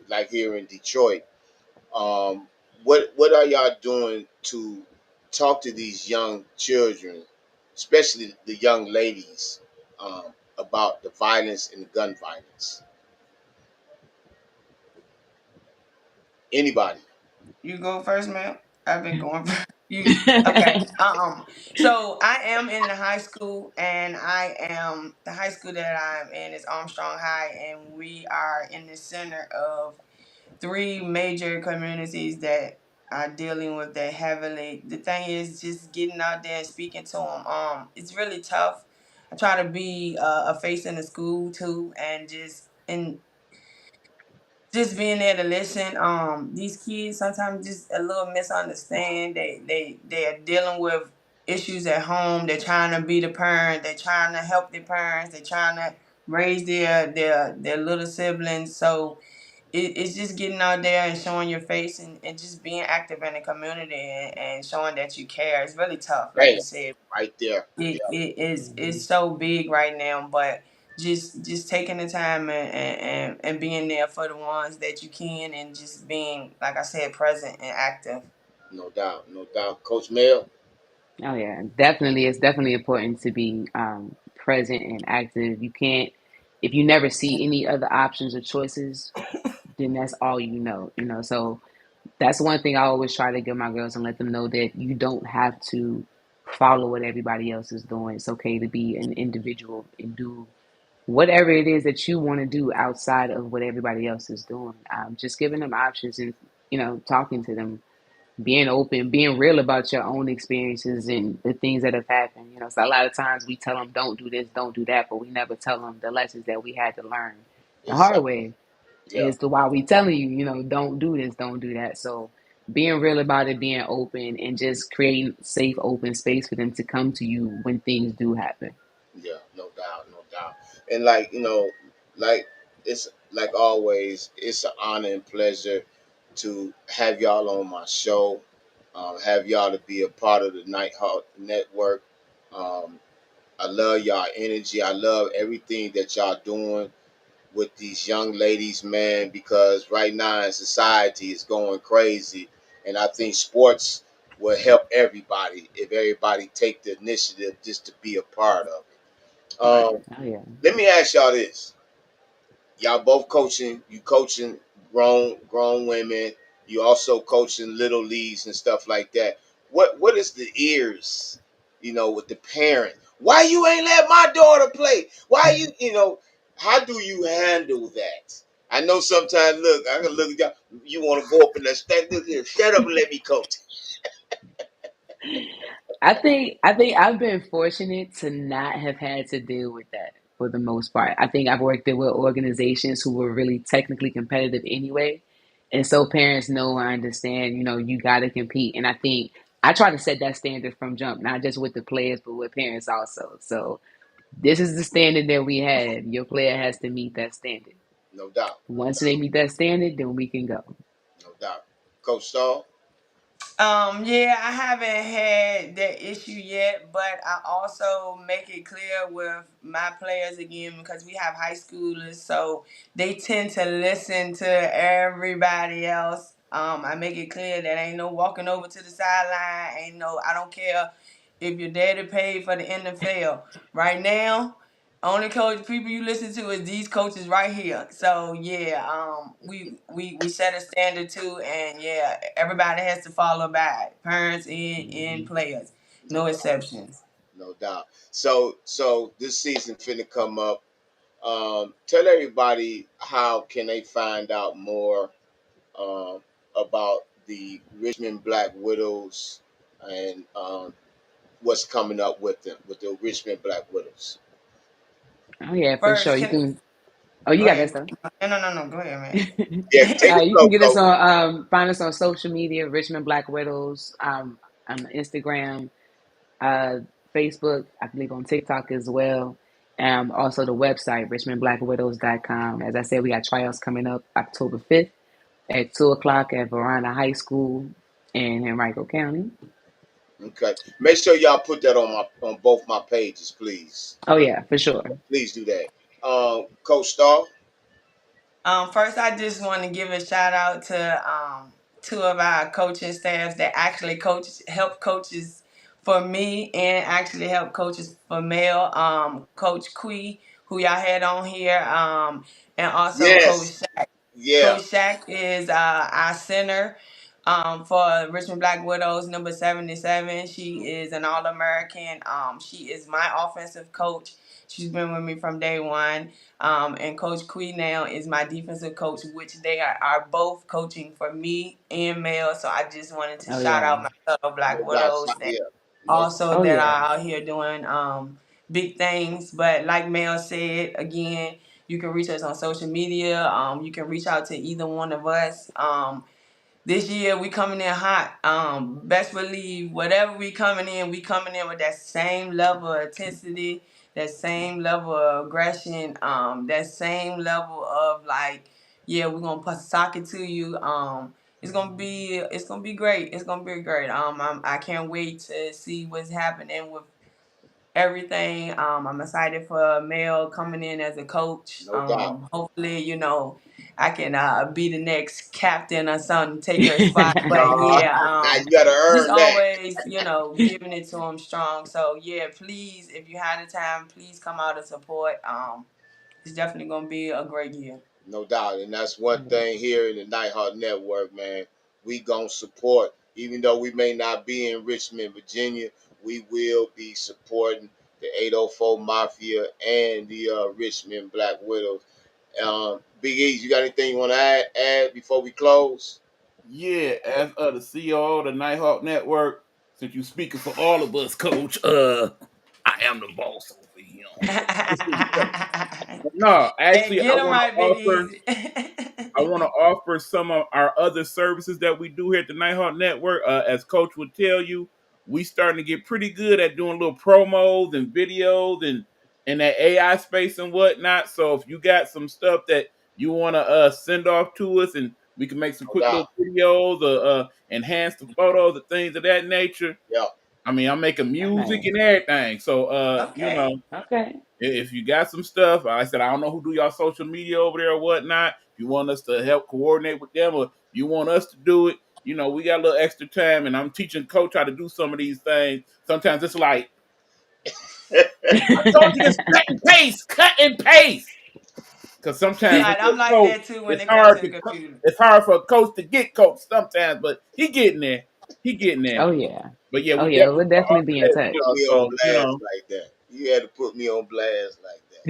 Like here in Detroit. Um, what are y'all doing to talk to these young children, especially the young ladies, about the violence and the gun violence? Anybody? You go first, ma'am. I've been going. You okay? So I am in the high school, and the high school that I'm in is Armstrong High, and we are in the center of three major communities that are dealing with that heavily. The thing is, just getting out there and speaking to them. It's really tough. I try to be a face in the school too, and just being there to listen. These kids sometimes just a little misunderstand. They are dealing with issues at home. They're trying to be the parent. They're trying to help their parents. They're trying to raise their little siblings. So it's just getting out there and showing your face and just being active in the community and showing that you care. It's really tough, like you Bam, said. right there. it, Yeah, it is it's so big right now, but just taking the time and being there for the ones that you can, and just being, like I said, present and active. no doubt, no doubt. Coach Mel. Oh yeah, definitely. It's definitely important to be present and active. You can't. if you never see any other options or choices, then that's all you know. So that's one thing I always try to give my girls and let them know that you don't have to follow what everybody else is doing. It's okay to be an individual and do whatever it is that you want to do outside of what everybody else is doing. Just giving them options and talking to them, being open, being real about your own experiences and the things that have happened. So a lot of times we tell them don't do this, don't do that, but we never tell them the lessons that we had to learn the hard Exactly. way Yeah. as to why we telling you, don't do this, don't do that. So being real about it, being open, and just creating safe, open space for them to come to you when things do happen. Yeah, no doubt, no doubt. And like, like it's like always, it's an honor and pleasure to have y'all on my show. Have y'all to be a part of the Nighthawk Network. Um, I love y'all energy. I love everything that y'all doing with these young ladies, man, because right now in society it's going crazy. And I think sports will help everybody if everybody take the initiative just to be a part of it. Right. Oh yeah. Let me ask y'all this: y'all both coaching. You coaching grown women. You also coaching little leagues and stuff like that. What is the ears? With the parents. Why you ain't let my daughter play? Why you? How do you handle that? I know sometimes. Look, I can look at y'all. You want to go up in the stand? Look here, shut up and let me coach. I think I've been fortunate to not have had to deal with that for the most part. I think I've worked with organizations who were really technically competitive anyway. And so parents know and understand, you gotta compete. And I think I try to set that standard from jump, not just with the players, but with parents also. So this is the standard that we have. Your player has to meet that standard. No doubt, no Once they doubt, meet that standard, then we can go. no doubt. Coach Stahl. Yeah, I haven't had that issue yet, but I also make it clear with my players again because we have high schoolers, so they tend to listen to everybody else. I make it clear that ain't no walking over to the sideline, ain't no I don't care if your daddy paid for the NFL. Right now, only coach people you listen to is these coaches right here. So yeah, we set a standard too, and yeah, everybody has to follow by it. Parents and players, No no doubt, exceptions. no doubt. So this season finna come up. Tell everybody how can they find out more um, about the Richmond Black Widows and what's coming up with them with the Richmond Black Widows. Oh yeah, for sure. First, You can can. Oh, you go got that ahead. stuff. No. Go ahead, Yeah, take it You slow, can get us Coach. on, find us on social media, Richmond Black Widows, on Instagram, uh, Facebook, I believe on TikTok as well. Also the website, richmondblackwidows.com. As I said, we got tryouts coming up October 5th at 2 o'clock at Verona High School in Henrico County. Okay, make sure y'all put that on both my pages, please. Oh, yeah, for sure. Please do that. Coach Stahl. First, I just want to give a shout out to two of our coaching staffs that actually help coaches for me and actually help coaches for Mel. Coach Quee, who y'all had on here, and also Coach Yes. Shaq. Yeah. Coach Shaq is our center for Richmond Black Widows, number 77. She is an All American. She is my offensive coach. She's been with me from day one. And Coach Quee now is my defensive coach, which they are both coaching for me and Mel. So I just wanted to Oh, shout yeah. out my fellow No Black doubt. Widows that Yeah. No. also Oh, that yeah. are out here doing big things. But like Mel said, again, you can reach us on social media. You can reach out to either one of us. This year we coming in hot. Best believe whatever we coming in with that same level of intensity, that same level of aggression, that same level of like, yeah, we're gonna put socket to you. It's gonna be great. It's gonna be great. I can't wait to see what's happening with everything. I'm excited for Mel coming in as a coach. No doubt. Hopefully, I can be the next captain or something, take her spot. But Uh, yeah, now you got to just earn that. always, giving it to him strong. So yeah, please, if you have the time, please come out and support. It's definitely gonna be a great year. No doubt. And that's one thing here in the Nighthawk Network, man. We gonna support, even though we may not be in Richmond, Virginia, we will be supporting the 804 Mafia and the Richmond Black Widows. Big E, you got anything you want to add before we close? Yeah, as the CEO of the Nighthawk Network, since you speaking for all of us, Coach, I am the boss over here. No, Hey, actually, get him right, Big Easy. I want to offer some of our other services that we do here at the Nighthawk Network. As Coach would tell you, we starting to get pretty good at doing little promos and videos and that AI space and whatnot. So if you got some stuff that you want to send off to us, and we can make some No quick doubt. little videos, enhance the photos, and things of that nature. Yeah. I mean, I'm making music Nice. and everything. So Okay. Okay. if you got some stuff, like I said, I don't know who do y'all social media over there or whatnot. If you want us to help coordinate with them, or you want us to do it, we got a little extra time, and I'm teaching Coach how to do some of these things. Sometimes it's like, I told you this, cut and paste. Because sometimes when Right, you're I'm a like coach, that too when it's it comes hard to the to computer. it's hard for a coach to get coached sometimes, but he getting there. He getting there. Oh yeah. But yeah, Oh we yeah. definitely We'll gonna definitely offer be in that touch. to y'all. Put me on So blast like that. You had to put me on blast like that.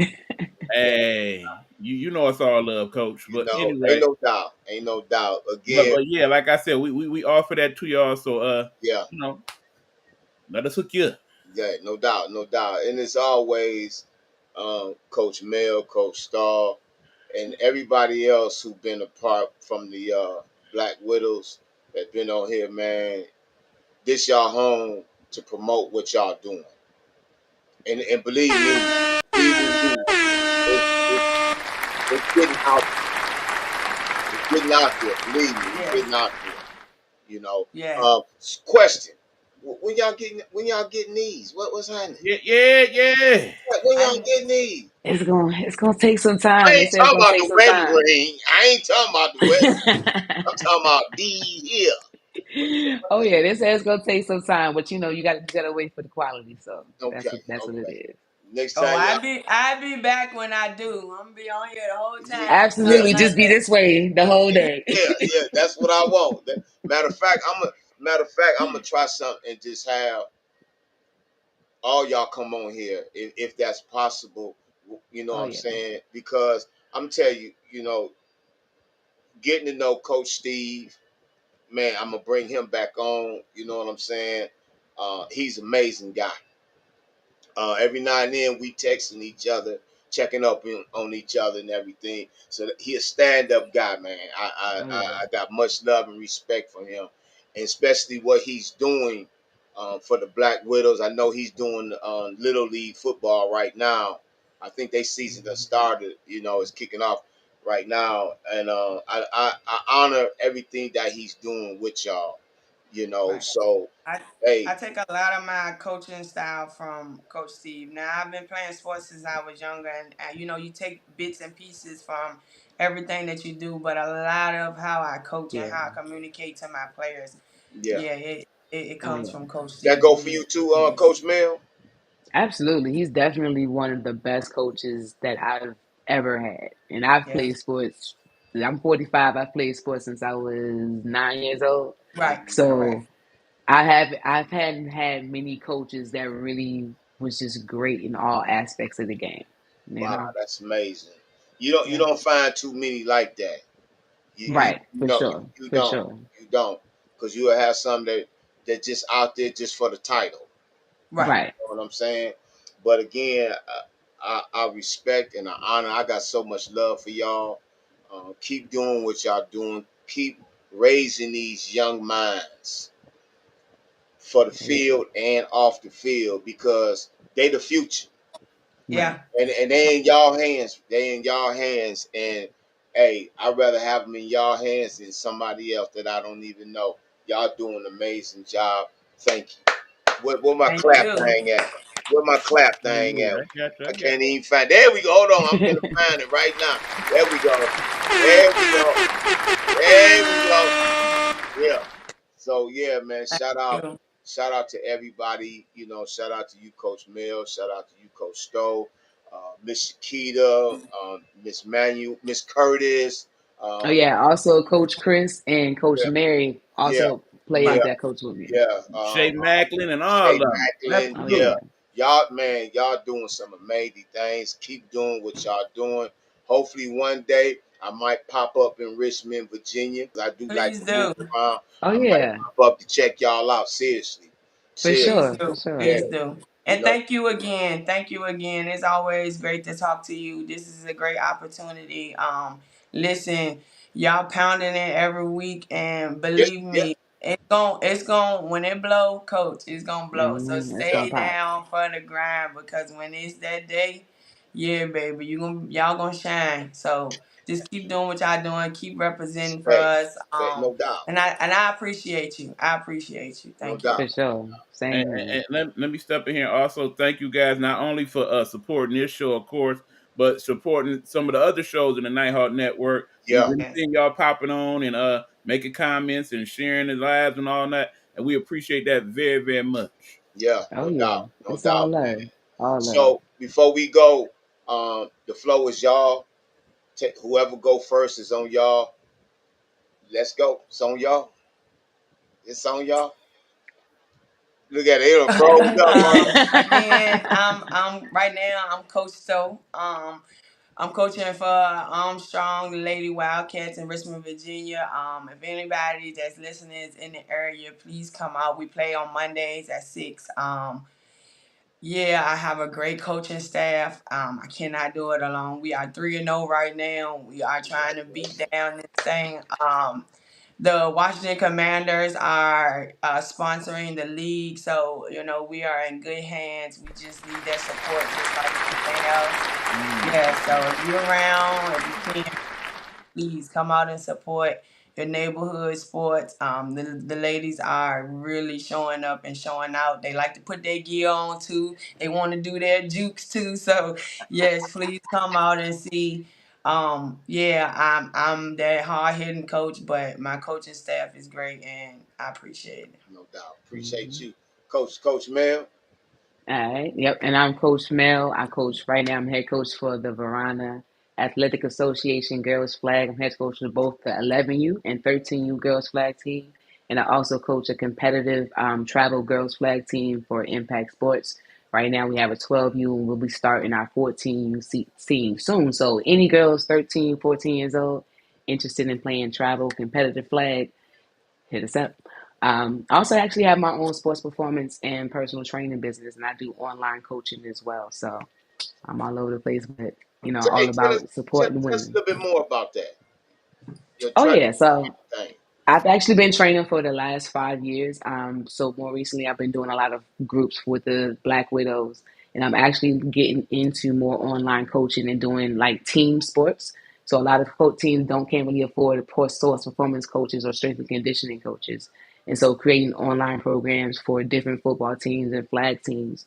hey, you know it's all love, Coach. But Ain't anyway. no doubt. Ain't no doubt. But Again, yeah, like I said, we offer that to y'all. So yeah, you know, let us hook you up. yeah, no doubt, no doubt. And it's always Coach Mel, Coach Starr, and everybody else who been a part from the Black Widows that been on here, man. This y'all home to promote what y'all doing. And believe me, it's getting out there. It's getting out there. Believe me, it's Yes. getting out there. You know. Yes. Question: when y'all getting these? What's happening? Yeah. When y'all I getting these? It's gonna take some I time. They ain't said it's talking gonna about take the some wedding time. ring. I ain't talking about the wedding ring. I'm talking about these here. Oh yeah, they said it's gonna take some time, but you gotta wait for the quality. So Okay, that's what it okay. is. Next oh time I y'all, be I be back when I do. I'm gonna be on here the whole yeah, time. yeah, Nothing Absolutely, like just be that. this way the whole day. yeah. That's what I want. Matter of fact, I'm gonna try something and just have all y'all come on here if that's possible. You know Oh what I'm yeah, saying? Because I'm telling you, getting to know Coach Steve, man, I'm gonna bring him back on. You know what I'm saying? He's an amazing guy. Every now and then we texting each other, checking up on each other and everything. So he a stand up guy, man. oh yeah, I got much love and respect for him, and especially what he's doing for the Black Widows. I know he's doing little league football right now. I think they season has started. It's kicking off right now, and I honor everything that he's doing with y'all. Right. So I hey, I take a lot of my coaching style from Coach Steve. Now I've been playing sports since I was younger, and you take bits and pieces from everything that you do, but a lot of how I coach and yeah, how I communicate to my players, yeah, yeah, it oh comes yeah. from Coach that Steve. go for He you is. too, Yes. Coach Mel. Absolutely, he's definitely one of the best coaches that I've ever had, and I've Yes. played sports. I'm 45. I've played sports since I was 9 years old. Right. Correct. So I've hadn't had many coaches that really was just great in all aspects of the game. You Wow, know, that's amazing. You Yeah. don't find too many like that. right? For sure, You for don't sure. you don't because you will have some that just out there just for the title. Right. Right. You know what I'm saying? But again, I respect and I honor. I got so much love for y'all. Keep doing what y'all doing. Keep raising these young minds for the Yeah. field and off the field because they the future. Right. Yeah. And they in y'all hands. They in y'all hands. And hey, I'd rather have them in y'all hands than somebody else that I don't even know. Y'all doing an amazing job. Thank you. Where my Thank clap you. thing at? Where my clap thing Yeah, at? I got you. I I got can't even find. There we go. Hold on. I'm gonna find it right now. There we go. There we go. There we go. Yeah. So yeah, man. Thank you. Shout out to everybody. Shout out to you, Coach Mill. Shout out to you, Coach Stowe. Miss Shakita, Miss Manu, Miss Curtis. Oh Um, yeah, also Coach Chris and Coach yeah, Mary yeah, also yeah, played that coach with me. yeah. Shay Macklin and all of Shay them. Macklin, Oh yeah. yeah. Y'all, man, y'all doing some amazing things. Keep doing what y'all doing. Hopefully, one day I might pop up in Richmond, Virginia. I do like Please to move do. around. Oh I might yeah. pop up to check y'all out. Seriously, For seriously. Please sure, for do. sure. Yeah, Please do. you And know. thank you again. Thank you again. It's always great to talk to you. This is a great opportunity. Listen, y'all pounding it every week, and Yeah, believe yeah. me, it's going when it blow, coach, it's gonna blow. So It's gonna stay pop. down for the grind because when it's that day, yeah, baby, y'all gonna shine. So just keep doing what y'all doing, keep representing for Hey, us. hey, no doubt, And I appreciate you. I appreciate you. no Thank you. For doubt. sure. And, Same here. and let me step in here. Also, thank you guys not only for supporting this show, of course, but supporting some of the other shows in the Nighthawk Network. We've Yeah, been Yes. seeing y'all popping on and making comments and sharing the lives and all that, and we appreciate that very, very much. yeah, Oh no yeah. doubt, no It's all doubt, love. man. All love. So before we go, the flow is y'all. Whoever go first is on y'all. Let's go. It's on y'all. It's on y'all. Look at it. It done froze up on them. Again, I'm right now. I'm Coach Stowe. I'm coaching for Armstrong Lady Wildcats in Richmond, Virginia. If anybody that's listening is in the area, please come out. We play on Mondays at 6. Yeah, I have a great coaching staff. I cannot do it alone. We are 3-0 right now. We are trying to beat down this thing. The Washington Commanders are sponsoring the league, so we are in good hands. We just need their support, just like anything else. Yeah, so if you're around, if you can, please come out and support your neighborhood sports. The ladies are really showing up and showing out. They like to put their gear on too. They want to do their jukes too. So yes, please come out and see. Yeah, I'm that hard hitting coach, but my coaching staff is great and I appreciate it. No doubt. Appreciate Mhm. you, Coach Mel. All right. Yep. And I'm Coach Mel. I coach right now. I'm head coach for the Verona Athletic Association Girls Flag. I'm head coach for both the 11U and 13U Girls Flag team. And I also coach a competitive travel girls flag team for Impact Sports. Right now we have a 12U and we'll be starting our 14U team soon. So any girls 13, 14 years old interested in playing travel competitive flag, hit us up. I also actually have my own sports performance and personal training business, and I do online coaching as well. So I'm all over the place, but Hey, all tell us, about supporting tell us a women. little bit more about that. Your Oh training yeah, so thing. I've actually been training for the last 5 years. So more recently, I've been doing a lot of groups with the Black Widows, and I'm actually getting into more online coaching and doing like team sports. So a lot of teams can't really afford source performance coaches or strength and conditioning coaches, and so creating online programs for different football teams and flag teams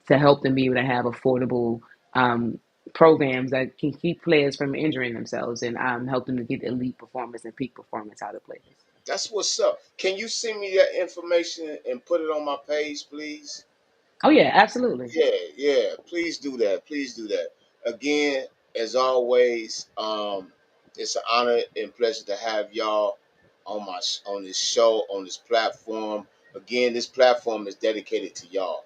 to help them be able to have affordable um, programs that can keep players from injuring themselves and help them to get elite performance and peak performance out of players. That's what's up. Can you send me that information and put it on my page, please? Oh yeah, absolutely. Yeah, yeah. Please do that. Please do that. Again, as always, it's an honor and pleasure to have y'all on this show on this platform. Again, this platform is dedicated to y'all.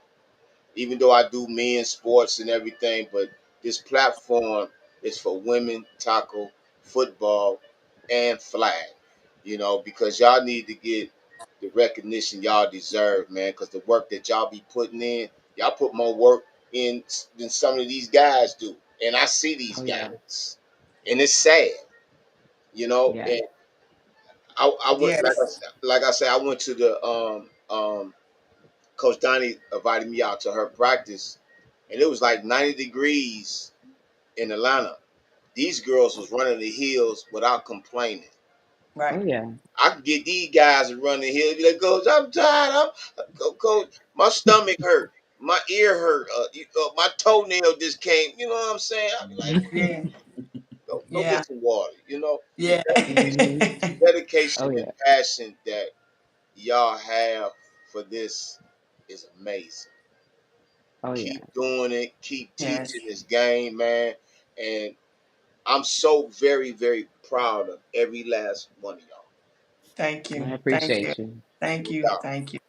Even though I do men's sports and everything, but this platform is for women, tackle, football, and flag. Because y'all need to get the recognition y'all deserve, man. Because the work that y'all be putting in, y'all put more work in than some of these guys do, and I see these Oh yeah, guys, and it's sad, yeah. And I went Yes. like I said, I went to the Coach Donnie invited me out to her practice, and it was like 90 degrees in Atlanta. These girls was running the hills without complaining. Right. Oh yeah. I could get these guys to run the hills. Be like, Coach, I'm tired. Coach, my stomach hurt. My ear hurt. My toenail just came. You know what I'm saying? I'd be like, Yeah. go Yeah. get some water. The, Yeah. Hmm. the Oh dedication and yeah. passion that y'all have for this is amazing. Oh yeah. Keep doing it. Keep Yes. teaching this game, man. And I'm so very, very proud of every last one of y'all. Thank I you. Thank you. appreciate you. Thank No you. doubt. Thank you.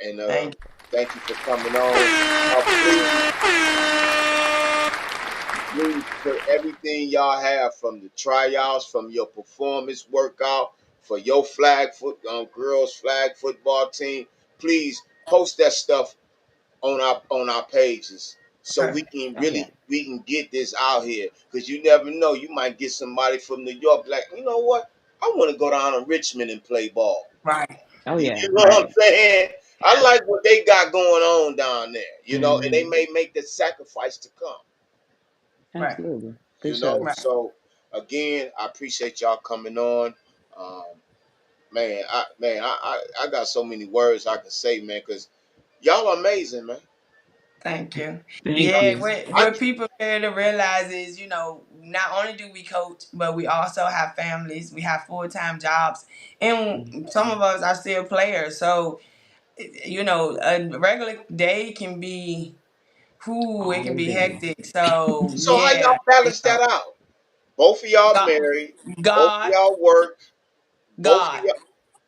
And Thank thank you for coming on. Now, please put everything y'all have from the tryouts, from your performance workout, for your girls flag football team. Please post that stuff on our pages so you. we Okay. can Oh yeah. we can get this out here, because you never know, you might get somebody from New York like, you know what, I want to go down to Richmond and play ball. Right. Oh You yeah. know what I'm Right. saying? I like what they got going on down there, and they Hmm. may make the sacrifice to come, Right. Absolutely. For sure. Right. So again, I appreciate y'all coming on. um, I got so many words I can say, man, because y'all are amazing, man. Thank you. Thank Yeah, you. I what people fail to realize is, not only do we coach, but we also have families. We have full-time jobs, and some of us are still players. So, a regular day can be, it All can be day. hectic. So, So how yeah, y'all balance that out? Both of y'all God, married. Both of God, y'all work. Both of God. y'all.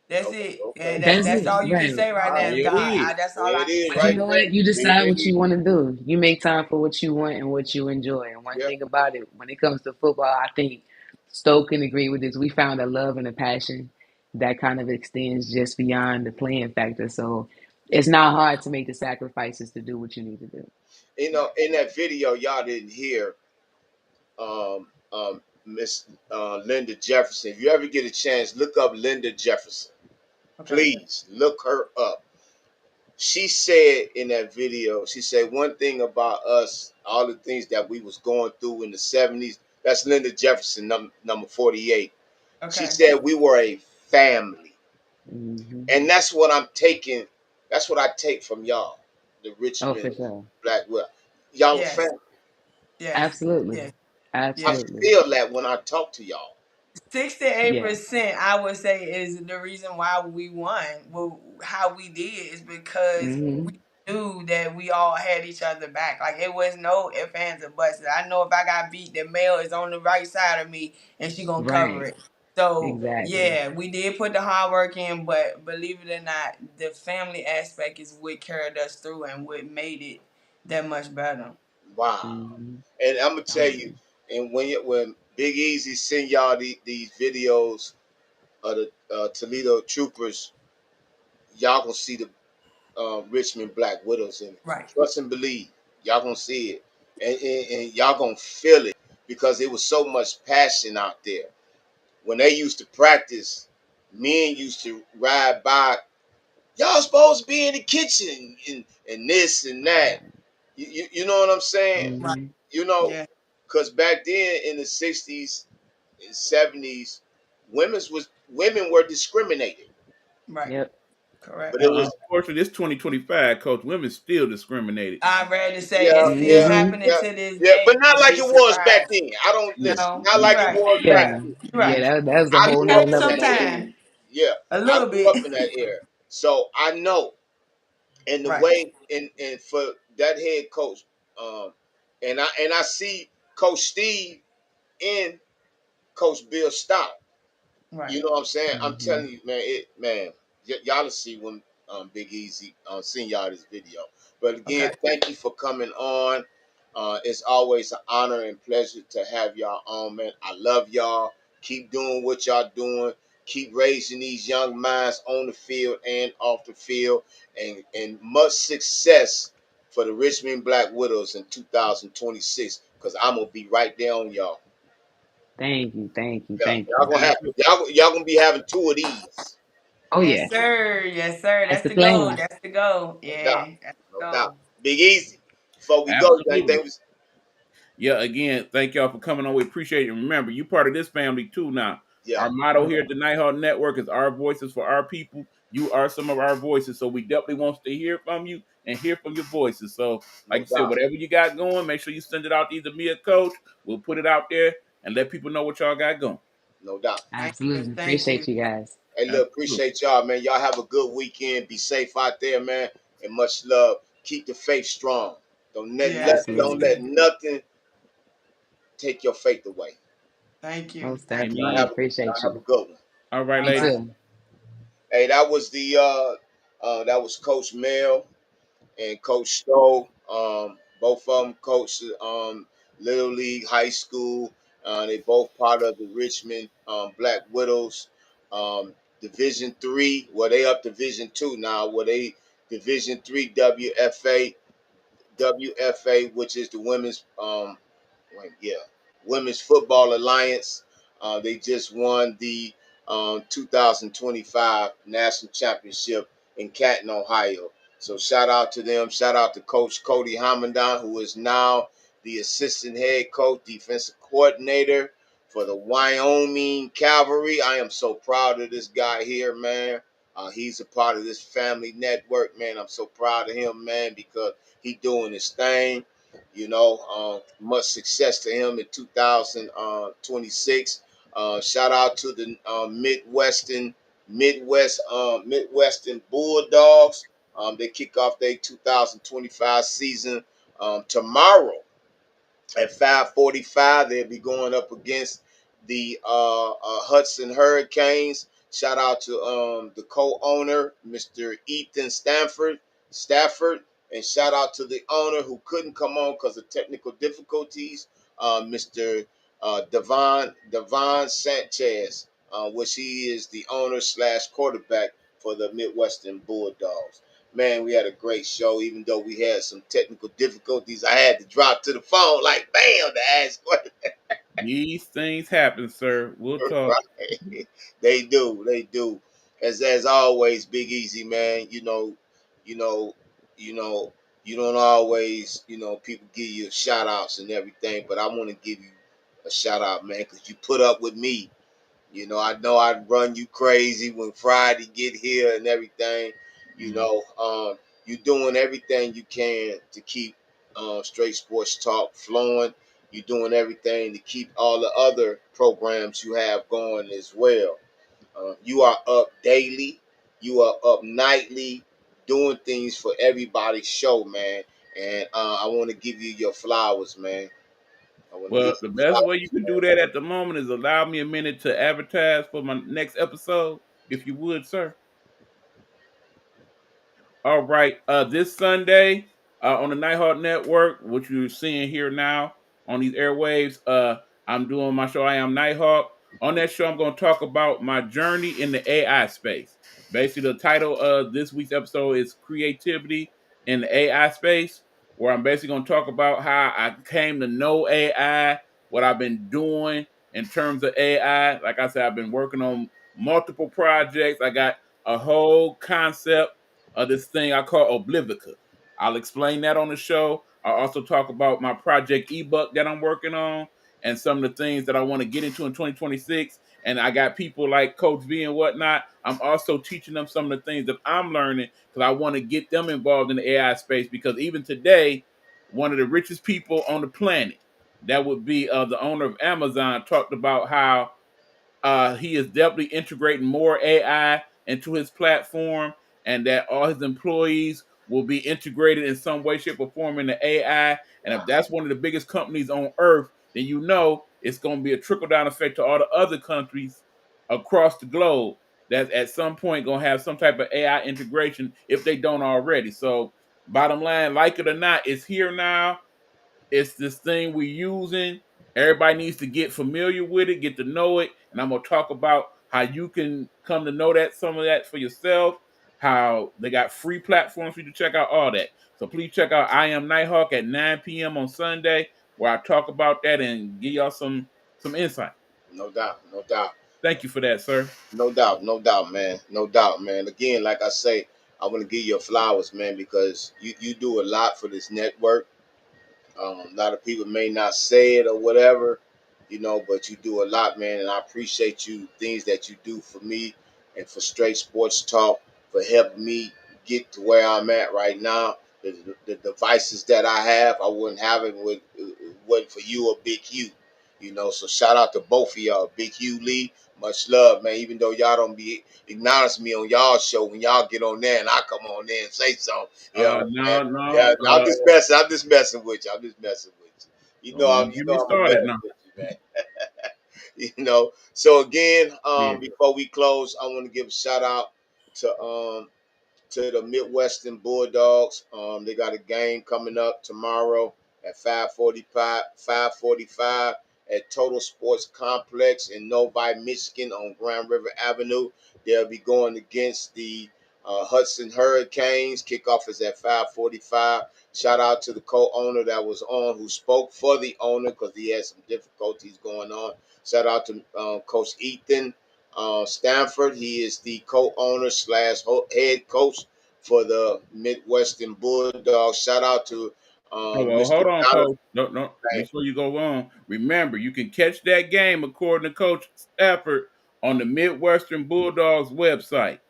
That's Okay, it. okay. And That's that's it. all you can Right. say right All now right. is There it God. is. That's all There I it can is, But say. you right know there. what? You There decide it what is. you want to do. You make time for what you want and what you enjoy. And one Yeah. thing about it, when it comes to football, I think Stoke can agree with this. We found a love and a passion that kind of extends just beyond the playing factor. So it's not hard to make the sacrifices to do what you need to do. Right. In that video, y'all didn't hear Miss Linda Jefferson. If you ever get a chance, look up Linda Jefferson. Okay. Please look her up. She said in that video, she said one thing about us, all the things that we was going through in the 70s. That's Linda Jefferson, number 48. She Okay. said we were a family. Hmm. And that's what I'm taking. That's what I take from y'all, the Oh, Richmond for sure. Blackwell. Y'all a Yes. family. Yes. Absolutely. Yes. I Yes. Absolutely. feel that when I talk to y'all. 68 Yeah. percent, I would say, is the reason why we won. Well, how we did is because Hmm. we knew that we all had each other back. Like, it was no ifs, ands, or buts. I know if I got beat, the male is on the right side of me, and she gonna cover Right. it. So Exactly. yeah, we did put the hard work in, but believe it or not, the family aspect is what carried us through and what made it that much better. Wow. Hmm. And I'm gonna Oh, tell yeah. you, and when Big Easy send y'all these videos of the Toledo Troopers, y'all gonna see the Richmond Black Widows in it. Right. Trust and believe, y'all gonna see it, and y'all gonna feel it, because it was so much passion out there. When they used to practice, men used to ride by. Y'all supposed to be in the kitchen and this and that. You know what I'm saying? Right. Hmm. You know, Yeah. because back then in the 60s and 70s, women were discriminated, Right. Yep. but Correct. it was Unfortunately, this 2025, coach, women still discriminated. I read to say yeah, it's still yeah, Hmm. happening yeah, to this yeah, but day. not You'd like be it was back surprised. then. I don't listen, No, not you're like it right. was back Yeah. then. You're Yeah. right. That was a I whole grew nother up in level that back era. Sometime then. Yeah, a I little grew bit. up in that era, so I know. And the Right. way, and for that head coach, and I see Coach Steve and Coach Bill Stout. Right. You know what I'm saying? I'm Hmm. telling you, man. Y'all will see when Big Easy send y'all this video. But again, Okay. thank you for coming on. It's always an honor and pleasure to have y'all on, man. I love y'all. Keep doing what y'all doing. Keep raising these young minds on the field and off the field, and much success for the Richmond Black Widows in 2026. Because I'm gonna be right there on y'all. Thank you. Thank you. Yeah, Thank you. Absolutely. y'all gonna be having two of these. Oh Yes, yeah. sir. Yes, sir. That's That's the the goal. plan. That's the goal. No doubt. Yeah. That's the No doubt. goal. Big Easy. Before we go, you got Absolutely. anything? Yeah, again, thank y'all for coming on. We appreciate it. Remember, you part of this family too now. Yeah, Our motto here at the Nighthawk Network is our voices for our people. You are some of our voices. So we definitely want to hear from you and hear from your voices. So, like no you said, doubt. whatever you got going, make sure you send it out to either me or coach. We'll put it out there and let people know what y'all got going. No doubt. Thank you. Absolutely. Thank you. Appreciate you guys. Hey, look, Absolutely. appreciate y'all, man. Y'all have a good weekend. Be safe out there, man. And much love. Keep the faith strong. Yeah, Don't Absolutely. let absolutely. nothing take your faith away. Thank you. Most Thank you. Y'all definitely. have Appreciate a you. good one. All right, All You ladies. right. too. Hey, that was Coach Mel and Coach Stowe. Both of them coached Little League, high school. They both part of the Richmond Black Widows, Division 3. Well, they up Division 2 now. Well, they Division 3 WFA, which is the women's yeah, Women's Football Alliance. They just won the 2025 national championship in Canton, Ohio. So shout out to them. Shout out to Coach Cody Hamandan, who is now the assistant head coach, defensive coordinator for the Wyoming Cavalry. I am so proud of this guy here, man. He's a part of this family network, man. I'm so proud of him, man, because he doing his thing. Much success to him in 2026. Shout out to the Midwestern Bulldogs. They kick off their 2025 season tomorrow at 5:45. They'll be going up against the Hudson Hurricanes. Shout out to the co-owner, Mr. Ethan Stafford, and shout out to the owner who couldn't come on because of technical difficulties, Mr. Devon Sanchez, which he is the owner slash quarterback for the Midwestern Bulldogs. Man, we had a great show, even though we had some technical difficulties. I had to drop to the phone like bam to ask questions. These things happen, sir. We'll talk. Right. They do. As always, Big Easy, man. You know, you know, you don't always, people give you shout outs and everything, but I want to give you a shout out, man, because you put up with me. I know I'd run you crazy when Friday get here and everything. You Mm. know, you're doing everything you can to keep Straight Sports Talk flowing. You're doing everything to keep all the other programs you have going as well. You are up daily. You are up nightly, doing things for everybody's show, man. And I want to give you your flowers, man. I want to give Well, the you best way you flowers, can do man. that at the moment is allow me a minute to advertise for my next episode, if you would, sir. All right. This Sunday on the Nighthawk Network, which you're seeing here now on these airwaves, I'm doing my show. I am Nighthawk. On that show, I'm going to talk about my journey in the AI space. Basically, the title of this week's episode is Creativity in the AI Space, where I'm basically going to talk about how I came to know AI, what I've been doing in terms of AI. Like I said, I've been working on multiple projects. I got a whole concept of this thing I call Oblivica. I'll explain that on the show. I'll also talk about my project ebook that I'm working on and some of the things that I want to get into in 2026. And I got people like Coach V and whatnot. I'm also teaching them some of the things that I'm learning because I want to get them involved in the AI space because even today, one of the richest people on the planet, that would be the owner of Amazon, talked about how he is definitely integrating more AI into his platform, and that all his employees will be integrated in some way, shape, or form in the AI. And if that's one of the biggest companies on earth, then you know it's going to be a trickle down effect to all the other countries across the globe that at some point going to have some type of AI integration if they don't already. So, bottom line, like it or not, it's here now. It's this thing we're using. Everybody needs to get familiar with it, get to know it, and I'm gonna talk about how you can come to know that some of that for yourself. How they got free platforms for you to check out all that. So please check out I Am Nighthawk at 9 p.m. on Sunday, where I talk about that and give y'all some insight. No doubt, no doubt. Thank you for that, sir. No doubt, man. No doubt, man. Again, like I say, I want to give you flowers, man, because you do a lot for this network. A lot of people may not say it or whatever, but you do a lot, man. And I appreciate you, things that you do for me and for Straight Sports Talk, for helping me get to where I'm at right now. The devices that I have, I wouldn't have it with wasn't for you or Big U. So shout out to both of y'all. Big Hugh Lee, much love, man. Even though y'all don't be acknowledging me on y'all show, when y'all get on there and I come on there and say something, man. No, Yeah, no. I'm just messing. I'm just messing with you. I'm just messing with you. Don't even You get me know I'm a started mess now. with you, man. So again, Yeah. before we close, I want to give a shout out to the Midwestern Bulldogs. They got a game coming up tomorrow at 5:45. 5:45 at Total Sports Complex in Novi, Michigan, on Grand River Avenue. They'll be going against the Hudson Hurricanes. Kickoff is at 5:45. Shout out to the co-owner that was on, who spoke for the owner because he had some difficulties going on. Shout out to Coach Ethan Stanford. He is the co-owner slash head coach for the Midwestern Bulldogs. Shout out to Oh, well, Mr. hold on, Jonathan. Coach. No. Before you go on, remember you can catch that game according to Coach Stafford on the Midwestern Bulldogs website.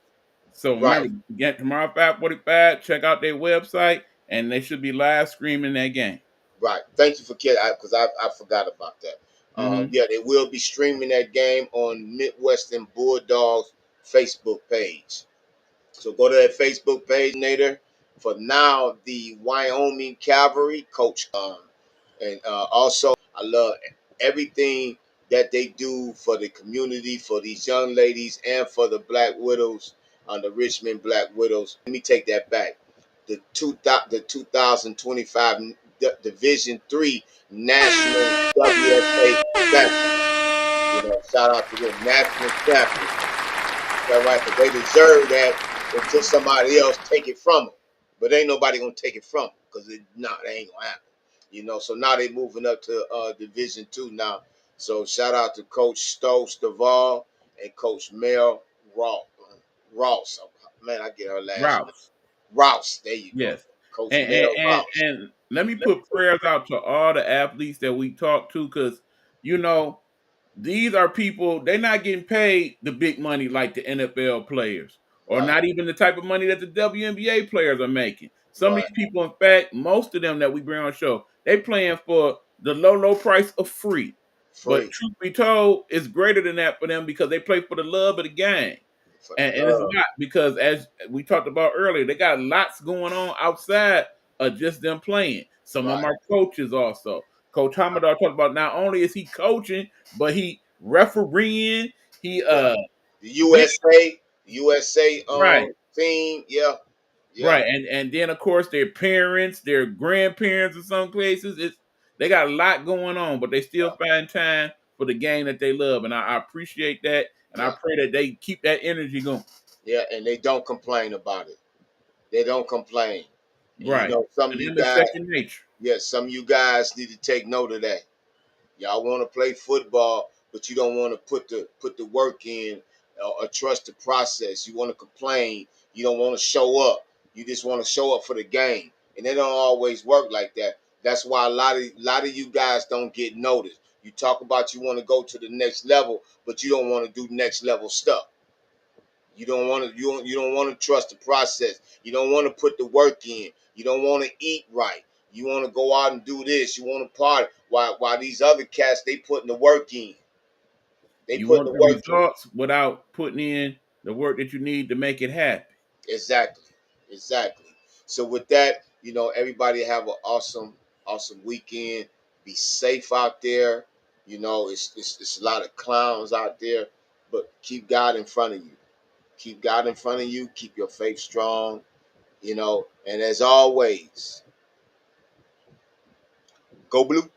So Right, remember, get tomorrow 5:45. Check out their website, and they should be live streaming that game. right. Thank you for kidding, because I forgot about that. Hmm. Yeah, they will be streaming that game on Midwestern Bulldogs Facebook page. So go to that Facebook page, Nader. For now, the Wyoming Cavalry coach, and also I love everything that they do for the community, for these young ladies, and for the Black Widows, the Richmond Black Widows. Let me take that back. The 2025 Division Three National WSA champions. Shout out to them national champions. That right, because they deserve that until somebody else take it from them. But ain't nobody gonna take it from them because that ain't gonna happen. So now they moving up to Division Two now. So shout out to Coach Stowe Staval and Coach Mel Ross. Ross, man, I get her last name. Rouse. Rouse. There you go, Yes. Coach And, and Mel and Rouse. and let me put prayers out to all the athletes that we talk to, because you know these are people, they're not getting paid the big money like the NFL players, or Right, not even the type of money that the WNBA players are making. Some of right, these people, in fact, most of them that we bring on the show, they playing for the low price of free. But free truth be told, it's greater than that for them because they play for the love of the game. for the And it's love. not because, as we talked about earlier, they got lots going on outside of just them playing. Some of them Right, are coaches also. Coach Hamadar talked about not only is he coaching, but he refereeing. He yeah. The he USA right, team, yeah, yeah, right, and then of course their parents, their grandparents in some places. They got a lot going on, but they still yeah, find time for the game that they love, and I appreciate that, and I yeah, pray that they keep that energy going. yeah, and they don't complain about it. They don't complain. And Right, some for of you them it's guys, second nature. yes, some of you guys need to take note of that. Y'all want to play football, but you don't want to put the work in, or trust the process. You want to complain. You don't want to show up. You just want to show up for the game, and it don't always work like that. That's why a lot of you guys don't get noticed. You talk about you want to go to the next level, but you don't want to do next level stuff. You don't want to trust the process. You don't want to put the work in. You don't want to eat right. You want to go out and do this. You want to party. While these other cats, they putting the work in. They You putting want the the work in. results without putting in the work that you need to make it happen. Exactly. Exactly. So with that, everybody have an awesome weekend. Be safe out there. It's a lot of clowns out there, but keep God in front of you. Keep God in front of you. Keep your faith strong. And as always, go blue.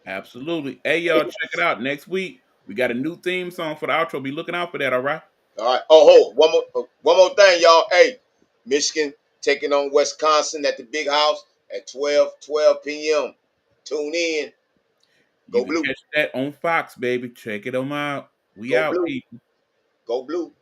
Absolutely. Hey, y'all, check it out. Next week, we got a new theme song for the outro. Be looking out for that, all right? All right. Oh, hold one more thing, y'all. Hey, Michigan taking on Wisconsin at the big house at 12 p.m. Tune in. You Go can blue. catch that on Fox, baby. Check it on out. We Go out, blue. people. Go blue.